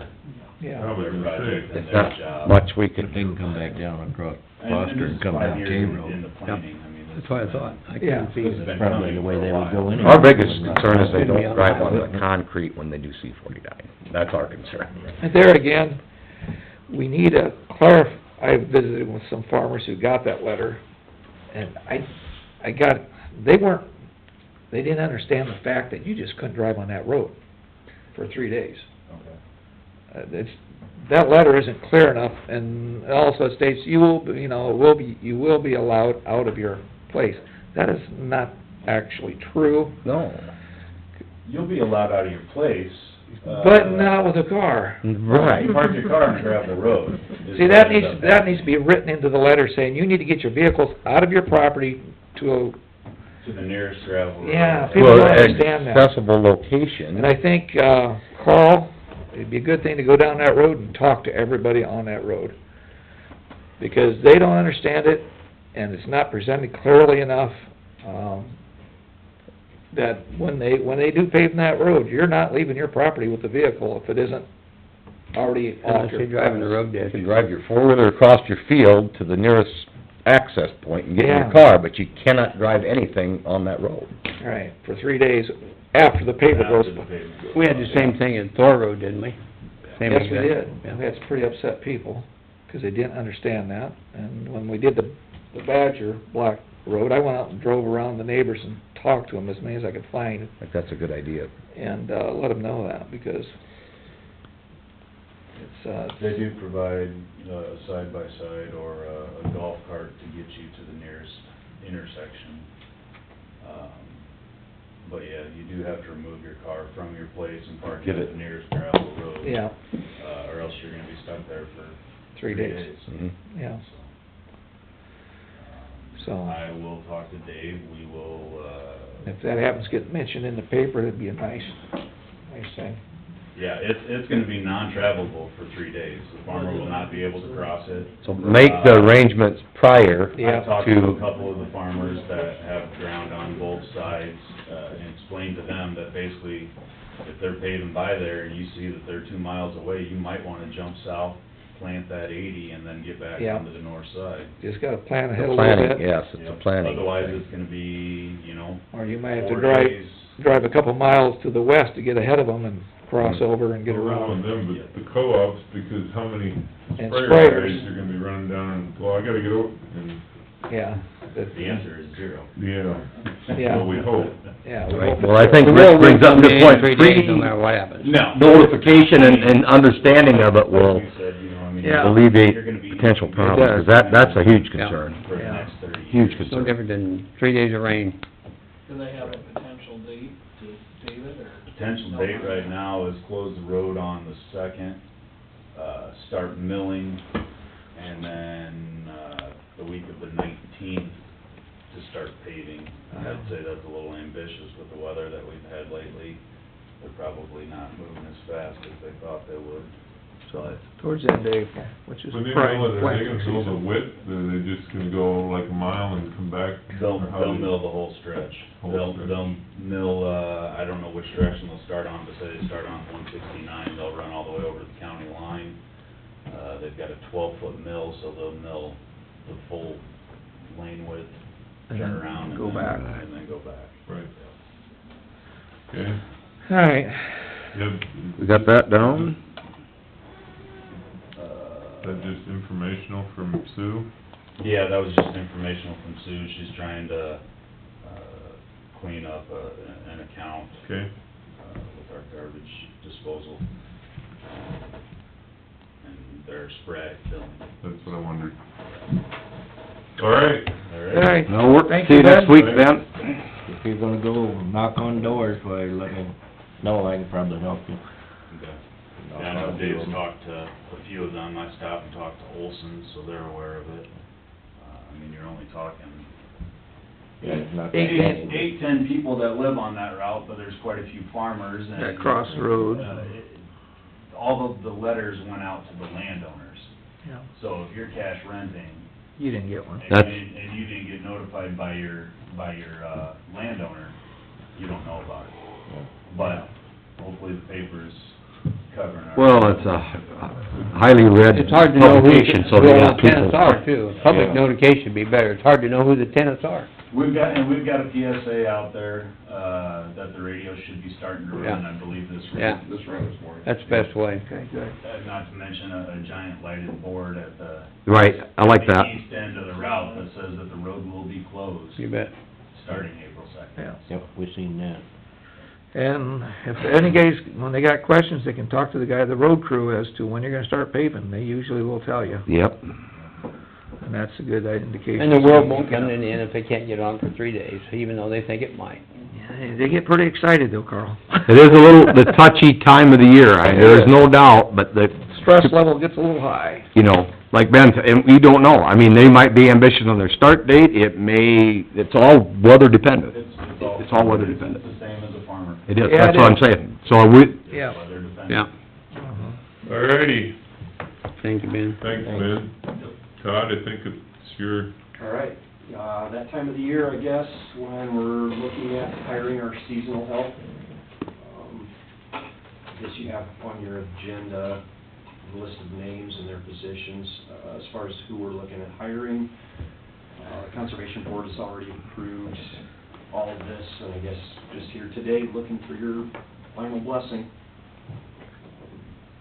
Yeah. I was their gonna project say, and It's their not job. much we But could they do. can come back down across And Foster this and is come 5 down years K in Road. the planning, I mean, this That's what I is, thought. I Yeah. couldn't see This it. has been Probably coming the way for a they would while. go anyway. Our biggest concern is they Couldn't be don't on drive the on the highway. concrete when they do C-49. That's our concern. And there again, we need a I visited with some farmers who got that letter, and they didn't understand the fact that you just couldn't drive on that road for 3 days. Okay. That letter isn't clear enough, and it also states you will be allowed out of your place. That is not actually true, No. You'll be allowed out of your place. but not with a car. Right. You park your car on a gravel road. is See, what that ends needs, up that needs to be written into the letter saying you need to get your vehicles out of your property to To the nearest gravel road. Yeah, people Well, don't understand that. accessible location. And I think, Carl, it'd be a good thing to go down that road and talk to everybody on that road. Because they don't understand it, and it's not presented clearly enough, that when they do pave that road, you're not leaving your property with the vehicle if it isn't already off Unless your... you're driving the road You ditch. can drive your four-wheeler across your field to the nearest access point and get in Yeah. your car, but you cannot drive anything on that road. Right, for 3 days after the pavement goes... After the pavement goes We had the same thing at Thor Road, didn't we? Same Yes, we exact- did. yeah. We had some pretty upset people, 'cause they didn't understand that. And when we did the Badger Block Road, I went out and drove around the neighbors and talked to them as many as I could find, I think that's a good idea. and, let them know that, because it's, They do provide a side-by-side or a golf cart to get you to the nearest intersection. But yeah, you do have to remove your car from your place and park it Get at it. the nearest gravel road. yeah, Or else you're gonna be stuck there for 3 days, Mhm. yeah, so... I will talk to Dave, we will, If that happens to get mentioned in the paper, it'd be a nice thing. yeah, it's gonna be non-travelable for 3 days. The farmer will not be able to cross it. So make the arrangements prior Yeah. I've talked to a to, couple of the farmers that have ground on both sides, and explained to them that basically, if they're paving by there and you see that they're 2 miles away, you might wanna jump south, plant that 80, and then get back Yeah. onto the north side. Just gotta plan ahead a the little planning, bit. yes, it's a Yep. planning Otherwise, thing. it's gonna be, Or you might have to 4 drive days. a couple miles to the west to get ahead of them and cross over and get Well, not around. only them, but the co-ops, because how many And sprayer sprayers. guys are gonna be running down, and, well, I gotta get over, and, Yeah. The answer is 0. Yeah. well, we hope. Yeah. we Right, hope well, I it's- think The Rick road brings will up a good come point, in 3 days, no matter what happens. No. notification and understanding of it will Like you said, I mean, Yeah. alleviate you're gonna be- potential It problems, does. 'cause that's a huge concern. For the Yeah. next 30 years. Huge No concern. different than 3 days of rain. Do they have a potential date to pave it, or? Potential date right now is close the road on the 2nd, start milling, and then, the week of the 19th to start paving. I'd say that's a little ambitious with the weather that we've had lately. They're probably not moving as fast as they thought they would. So it's towards the end of April, which is When they prime mill it, are they planting gonna build a season. width, or are they just gonna go like a mile and come back? They'll Or how do- mill the whole stretch. Whole They'll stretch. mill, I don't know which direction they'll start on, but say they start on 169, they'll run all the way over to the county line. They've got a 12-foot mill, so they'll mill the full lane width, And turn then around, go and then, back. and then go back. Right. Okay, All right. yep. We got that down? Is that just informational from Sue? Yeah, that was just informational from Sue. She's trying to, clean up, an account, Okay, with our garbage disposal. And their sporadic billing. that's what I wondered. All right. All right. No work, Thank see you you, next Ben. week, Ben. If you're gonna go knock on doors, why, let me know, I can probably help you. Okay. Yeah, I know Dave's talked to a few of them. I stopped and talked to Olson, so they're aware of it. I mean, you're only talking Yeah, it's not that eight, 10 people that live on that route, but there's quite a few farmers and... That cross the road. All of the letters went out to the landowners. Yeah. So if you're cash renting, You didn't get one. and you didn't get notified by your landowner, you don't know about it. But hopefully the paper's covering our... Well, it's a highly read It's hard to know who publication, so they got the tenants people. are too. Public Yeah. notification would be better. It's hard to know who the tenants are. We've got a PSA out there, that the radio should be starting to run, Yeah. I believe this Yeah. this run this morning. That's the best way. Okay, good. Not to mention a giant lighted board at the... Right, I like that. the east end of the route that says that the road will be closed, You bet. starting April 2nd. Yeah. Yep, we seen that. And if any guys, when they got questions, they can talk to the guy, the road crew, as to when you're gonna start paving. They usually will tell you, Yep. and that's a good indication. And the world won't come in if they can't get on for 3 days, even though they think it might. Yeah, they get pretty excited though, Carl. It is a little, the touchy time of the year, there's no doubt, but the, Stress level gets a little high. you know, like Ben said, and we don't know. I mean, they might be ambitious on their start date, it's all weather dependent. It's all weather dependent. It's the same as a farmer. It is, Yeah, that's it what I'm is. saying. So we, Yeah. Weather dependent. Yeah, All righty, thank you, Ben. thanks, Ben. Todd, I think it's your, All right, that time of the year, I guess, when we're looking at hiring our seasonal help. I guess you have on your agenda a list of names and their positions, as far as who we're looking at hiring. The Conservation Board has already approved all of this, and I guess just here today, looking for your final blessing.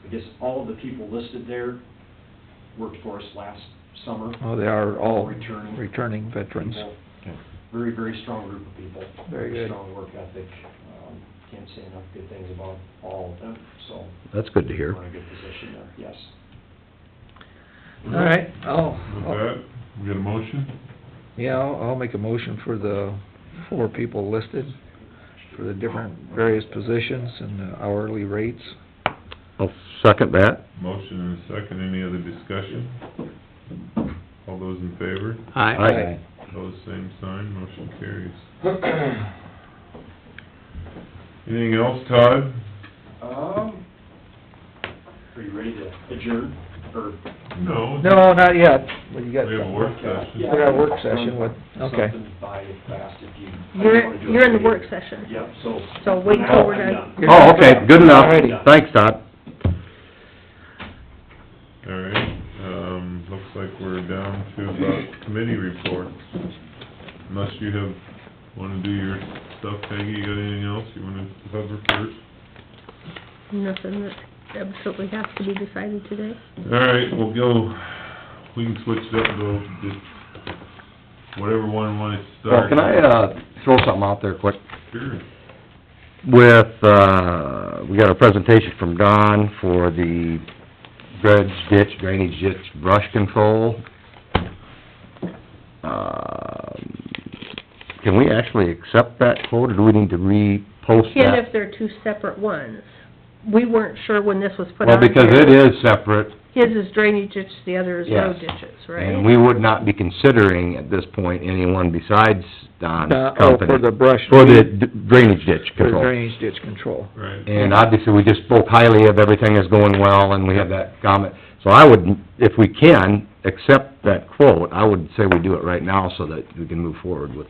I guess all of the people listed there worked for us last summer. Oh, they are all Returning veterans. people. Very, very strong group of people. Very good. Strong work ethic. Can't say enough good things about all of them, so that's good to hear. we're in a good position there, yes. All right, with that, we got a motion? yeah, I'll make a motion for the 4 people listed for the different various positions and the hourly rates. I'll second that. Motion and a second, any other discussion? All those in favor? Aye. Those same sign, motion carries. Anything else, Todd? Are you ready to adjourn, or? No. No, not yet. Well, you got, We have a work session. we got a work session with, okay. Something by fast if you. I You're, don't wanna do it you're in the later. work session, Yep, so. so wait till we're I'm done. Oh, okay, good enough. Alrighty. Thanks, Todd. All right, looks like we're down to about committee reports. Unless you wanna do your stuff, Peggy, you got anything else you wanna cover first? Nothing that absolutely has to be decided today. All right, we can switch it up and go just whatever one wants to Well, start. can I, throw something out there quick? Sure. With, we got a presentation from Don for the drainage ditch brush control. Can we actually accept that quote, or do we need to repost Ken, that? if they're two separate ones. We weren't sure when this was put on Well, because here. it is separate, His is drainage ditch, the other is road Yes. ditches, right? and we would not be considering at this point anyone besides Don's company. For the brush. For the drainage ditch For control. drainage ditch control. Right. And obviously, we just spoke highly of everything is going well, and we have that comment. So I would, if we can, accept that quote, I would say we do it right now so that we can move forward with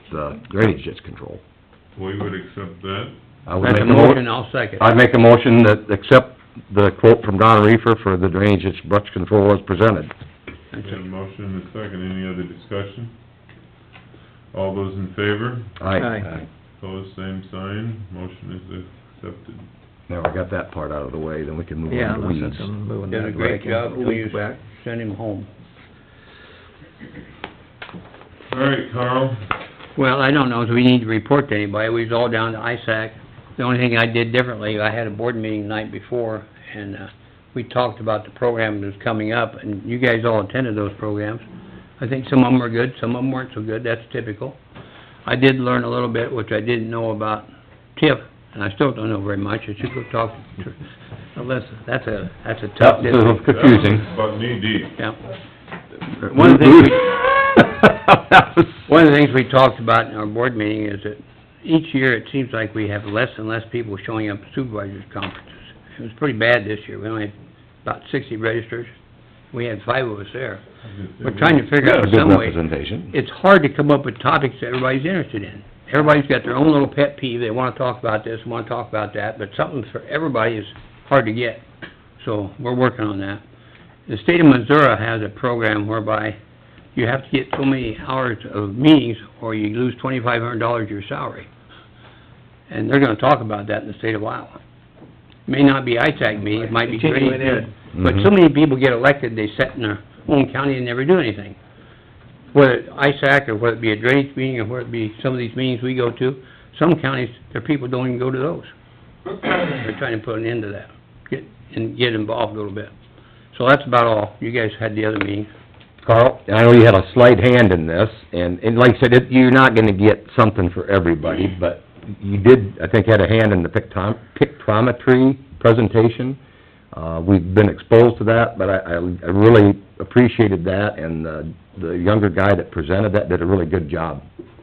drainage ditch control. We would accept that. I would That's a make motion, I'll second. I'd make a motion that accept the quote from Don Reefer for the drainage ditch brush control as presented. We have a motion and a second, any other discussion? All those in favor? Aye. Opposed, same sign, motion is accepted. Now we got that part out of the way, then we can move Yeah, on to unless weeds. it's moving Did a that great way. job, till you Back. send him home. All right, Carl, Well, I don't know if we need to report to anybody, we was all down to ISAC. The only thing I did differently, I had a board meeting the night before, and, we talked about the program that's coming up, and you guys all attended those programs. I think some of them were good, some of them weren't so good, that's typical. I did learn a little bit, which I didn't know about TIF, and I still don't know very much, I should go talk to Alyssa. That's a tough That's a little district. confusing. about knee deep. Yeah. One of the things we talked about in our board meeting is that each year it seems like we have less and less people showing up at supervisors' conferences. It was pretty bad this year. We only had about 60 registers. We had 5 of us there. We're trying to figure out A good some way. representation. It's hard to come up with topics that everybody's interested in. Everybody's got their own little pet peeve. They wanna talk about this, wanna talk about that, but something for everybody is hard to get. So we're working on that. The state of Missouri has a program whereby you have to get so many hours of meetings or you lose $2,500 of your salary. And they're gonna talk about that in the state of Iowa. May not be ISAC meetings, it might be Continuing training. ed. But so many people get elected, they sit in their own county and never do anything. Whether it's ISAC or whether it be a drainage meeting or whether it be some of these meetings we go to, some counties, their people don't even go to those. They're trying to put an end to that, get involved a little bit. So that's about all. You guys had the other meeting. Carl, I know you had a slight hand in this, and like I said, you're not gonna get something for everybody, but you did, I think, had a hand in the pictometry presentation. We've been exposed to that, but I really appreciated that, and the younger guy that presented that did a really good job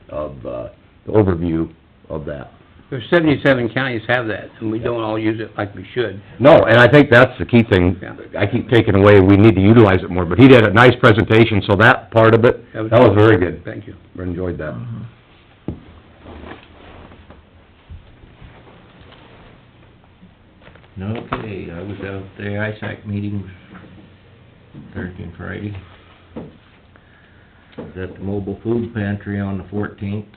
of, the overview of that. There's 77 counties have that, and we don't all use it like we should. No, and I think that's the key thing. Yeah. I keep taking away, we need to utilize it more, but he did a nice presentation, so that part of it, that was very good. Thank you. I enjoyed that. Okay, I was out there, ISAC meetings Thursday and Friday. Was at the mobile food pantry on the 14th.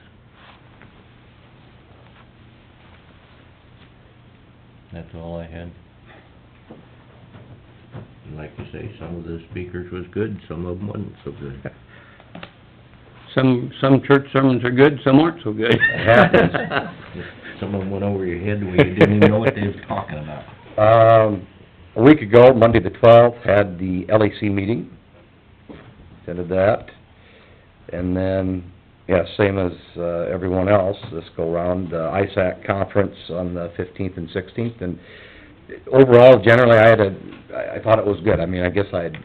That's all I had. And like you say, some of the speakers was good, some of them wasn't so good. Some church sermons are good, some aren't so good. It happens. Some of them went over your head where you didn't even know what they was talking about. A week ago, Monday the 12th, had the LAC meeting, attended that, and then, yeah, same as, everyone else, this go-round, ISAC conference on the 15th and 16th, and overall, generally, I thought it was good. I mean, I guess I'd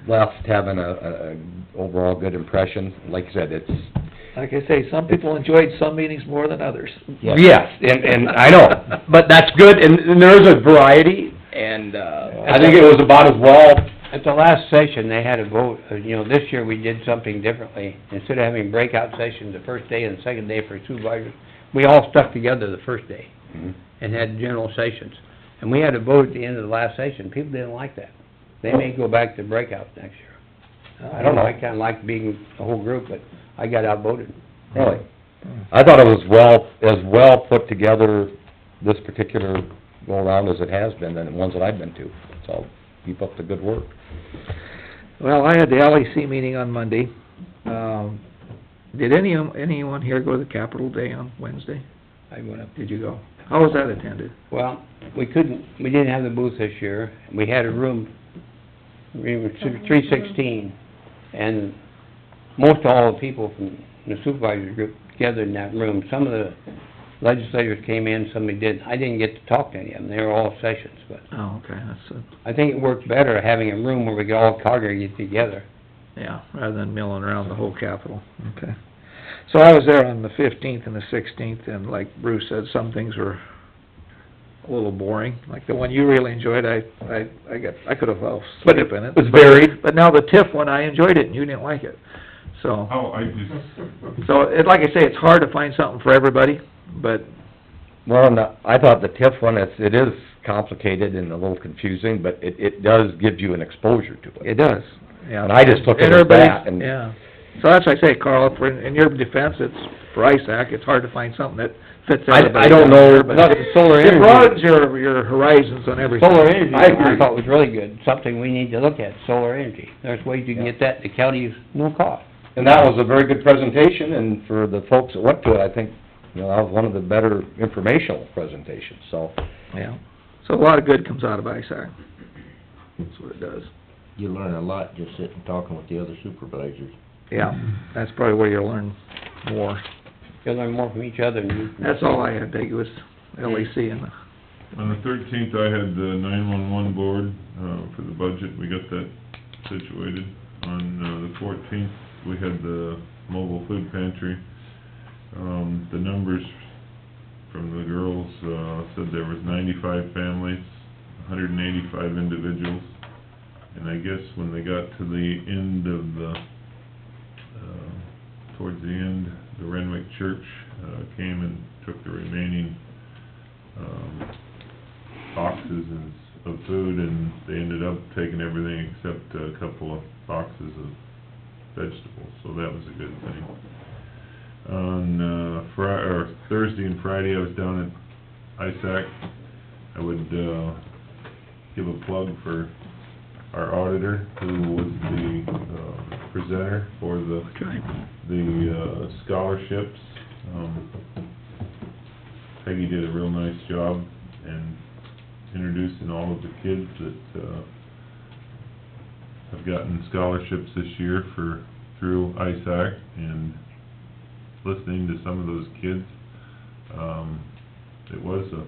left having a overall good impression. Like I said, it's... Like I say, some people enjoyed some meetings more than others. Yes, and I know, but that's good, and there is a variety, and, I think it was about as well. At the last session, they had a vote, this year we did something differently. Instead of having breakout sessions the first day and the second day for supervisors, we all stuck together the first day and had general sessions. And we had a vote at the end of the last session. People didn't like that. They may go back to breakout next year. I don't know, I kinda liked being the whole group, but I got outvoted. Really? I thought it was as well put together, this particular go-around, as it has been, than the ones that I've been to. So, keep up the good work. Well, I had the LAC meeting on Monday. Did anyone here go to the Capitol Day on Wednesday? I went up. Did you go? How was that attended? Well, we didn't have the booth this year. We had a room, 316, and most all the people from the supervisors group gathered in that room. Some of the legislators came in, somebody didn't. I didn't get to talk to any of them. They were all sessions, but Oh, okay, that's, I think it worked better having a room where we could all congregate together. yeah, rather than milling around the whole Capitol. Okay. So I was there on the 15th and the 16th, and like Bruce said, some things were a little boring. Like the one you really enjoyed, I could have fell But asleep in it. it was varied. But now the TIF one, I enjoyed it, and you didn't like it. So, Oh, I just, like I say, it's hard to find something for everybody, but, Well, and I thought the TIF one, it is complicated and a little confusing, but it does give you an exposure to it. it does, yeah. And I just took it And as everybody- that, and Yeah, So that's why I say, Carl, for, in your defense, it's, for ISAC, it's hard to find something that fits I everybody. don't down know, there, but Not the solar it energy. broadens your horizons on everything. Solar energy, I agree. I thought was really good, something we need to look at, solar energy. There's ways you can get that in the county, no cost. And that was a very good presentation, and for the folks that went to it, I think, you know, that was one of the better informational presentations, so. Yeah, so a lot of good comes out of ISAC. That's what it does. You learn a lot just sitting talking with the other supervisors. Yeah, that's probably where you'll learn more. You'll learn more from each other. That's all I had, Peggy, was LEC and On the 13th, I had the 911 board, for the budget, we got that situated. On, the 14th, we had the mobile food pantry. The numbers from the girls, said there was 95 families, 185 individuals. And I guess when they got to the end of the, towards the end, the Renwick Church, came and took the remaining, boxes of food, and they ended up taking everything except a couple of boxes of vegetables, so that was a good thing. On, Thursday and Friday, I was down at ISAC. I would, give a plug for our auditor, who was the, presenter for the scholarships. Peggy did a real nice job in introducing all of the kids that, have gotten scholarships this year through ISAC, and listening to some of those kids, it was a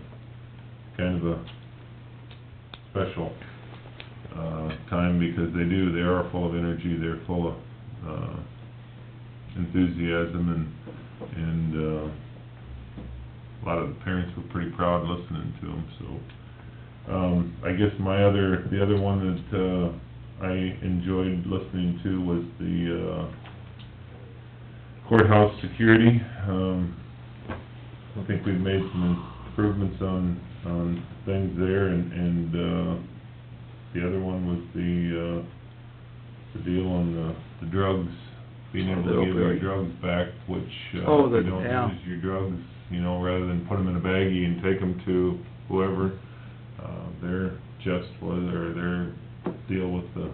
kind of a special time, because they are full of energy, they're full of enthusiasm, and a lot of the parents were pretty proud listening to them. So I guess the other one that I enjoyed listening to was the courthouse security. I think we've made some improvements on things there, and the other one was the deal on the drugs, being able to give your drugs back, which, if you don't use your drugs, you know, rather than put them in a baggie and take them to whoever, their deal with the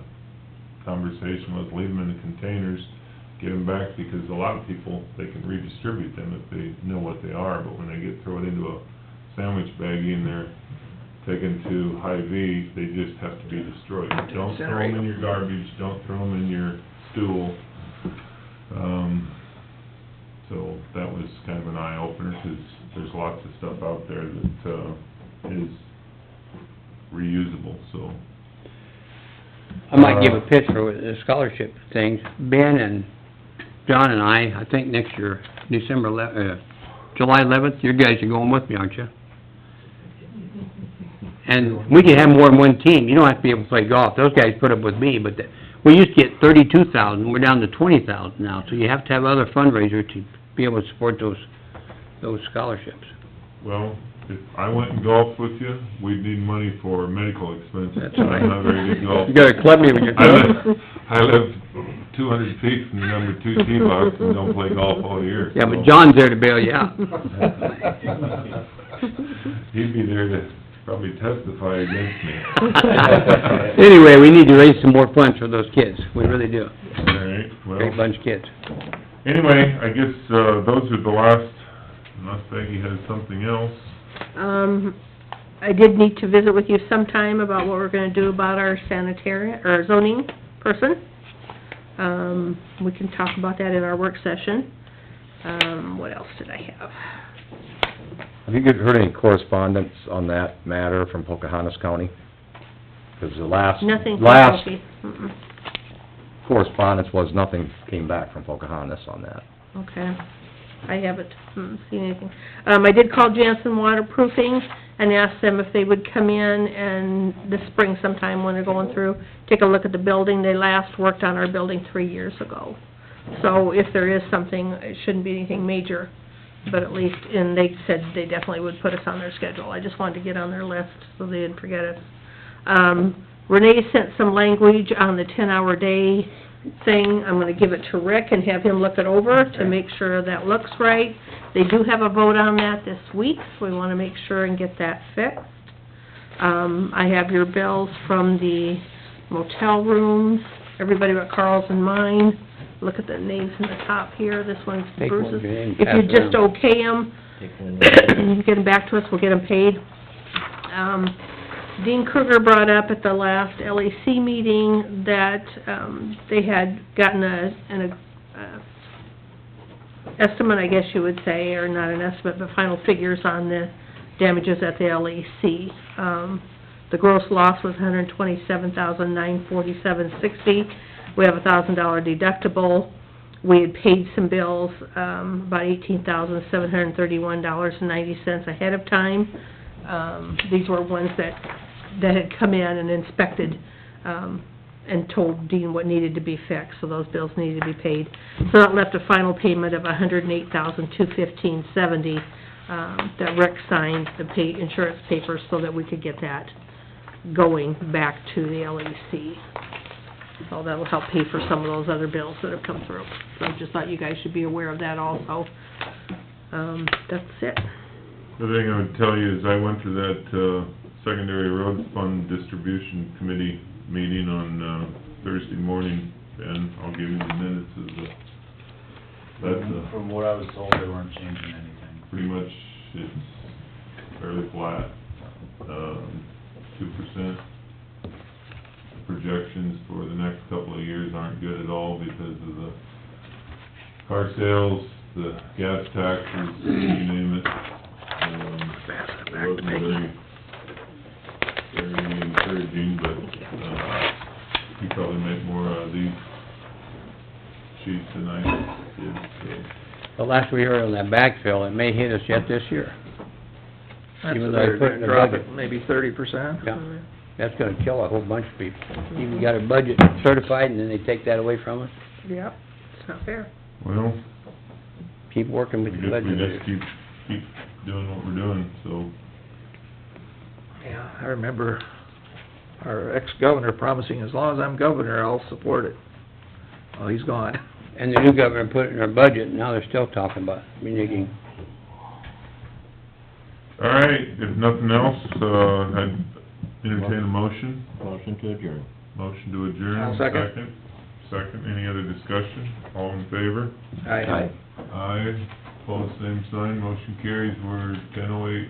conversation was leave them in the containers, give them back, because a lot of people, they can redistribute them if they know what they are, but when they get thrown into a sandwich baggie and they're taken to Hy-Vee, they just have to be destroyed. Don't throw them in your garbage, don't throw them in your stool. So that was kind of an eye-opener, because there's lots of stuff out there that is reusable, so. I might give a pitch for the scholarship things. Ben and John and I think next year, July 11th, you guys are going with me, aren't you? And we can have more than one team. You don't have to be able to play golf. Those guys put up with me, but we used to get 32,000. We're down to 20,000 now. So you have to have other fundraisers to be able to support those scholarships. Well, if I went and golfed with you, we'd need money for medical expenses. That's right. I'm not very good golfer. You gotta club me when you're done. I live 200 feet from the number 2 tee box and don't play golf all year. Yeah, but John's there to bail you out. He'd be there to probably testify against me. Anyway, we need to raise some more funds for those kids. We really do. All right, well. Great bunch of kids. Anyway, I guess, those are the last, unless Peggy has something else. I did need to visit with you sometime about what we're gonna do about our sanitary, or zoning person. We can talk about that in our work session. What else did I have? Have you heard any correspondence on that matter from Pocahontas County? Because the last Nothing. correspondence was nothing came back from Pocahontas on that. Okay. I haven't seen anything. I did call Jansen Waterproofing and asked them if they would come in and this spring sometime when they're going through, take a look at the building. They last worked on our building 3 years ago. So if there is something, it shouldn't be anything major, but at least, and they said they definitely would put us on their schedule. I just wanted to get on their list so they didn't forget us. Renee sent some language on the 10-hour day thing, I'm gonna give it to Rick and have him look it over to make sure that looks right. They do have a vote on that this week, so we wanna make sure and get that fixed. I have your bills from the motel rooms, everybody but Carl's and mine. Look at the names in the top here, this one's Take one of Bruce's. your names, If you pass it just around. okay them, Take one. get them back to us, we'll get them paid. Dean Kruger brought up at the last LEC meeting that, they had gotten an estimate, I guess you would say, or not an estimate, but final figures on the damages at the LEC. The gross loss was $127,947.60. We have a $1,000 deductible. We had paid some bills, about $18,731.90 ahead of time. These were ones that had come in and inspected, and told Dean what needed to be fixed, so those bills needed to be paid. So that left a final payment of $108,215.70, that Rick signed the insurance papers so that we could get that going back to the LEC. So that'll help pay for some of those other bills that have come through. So I just thought you guys should be aware of that also. That's it. The thing I would tell you is I went to that, secondary road fund distribution committee meeting on, Thursday morning, and I'll give you the minutes of that's, From what I was told, they weren't changing anything. pretty much, it's fairly flat, 2%. Projections for the next couple of years aren't good at all because of the car sales, the gas taxes, you name it. It wasn't very encouraging, but, you probably make more out of these sheets than I did, so. The last we heard on that backfill, it may hit us yet this year. That's Even a though they better put it in the drop budget. it, maybe 30%. Yeah, that's gonna kill a whole bunch of people. Even got a budget certified and then they take that away from us. Yep, it's not fair. Well, Keep working we with the just budget. keep doing what we're doing, so. Yeah, I remember our ex-governor promising, as long as I'm governor, I'll support it. Well, he's gone. And the new governor put it in our budget, and now they're still talking about reneging. All right, if nothing else, I'd entertain a motion. Motion to adjourn. Motion to adjourn. I'll second. Second, any other discussion? All in favor? Aye. Aye, pose same sign, motion carries, we're 10:08.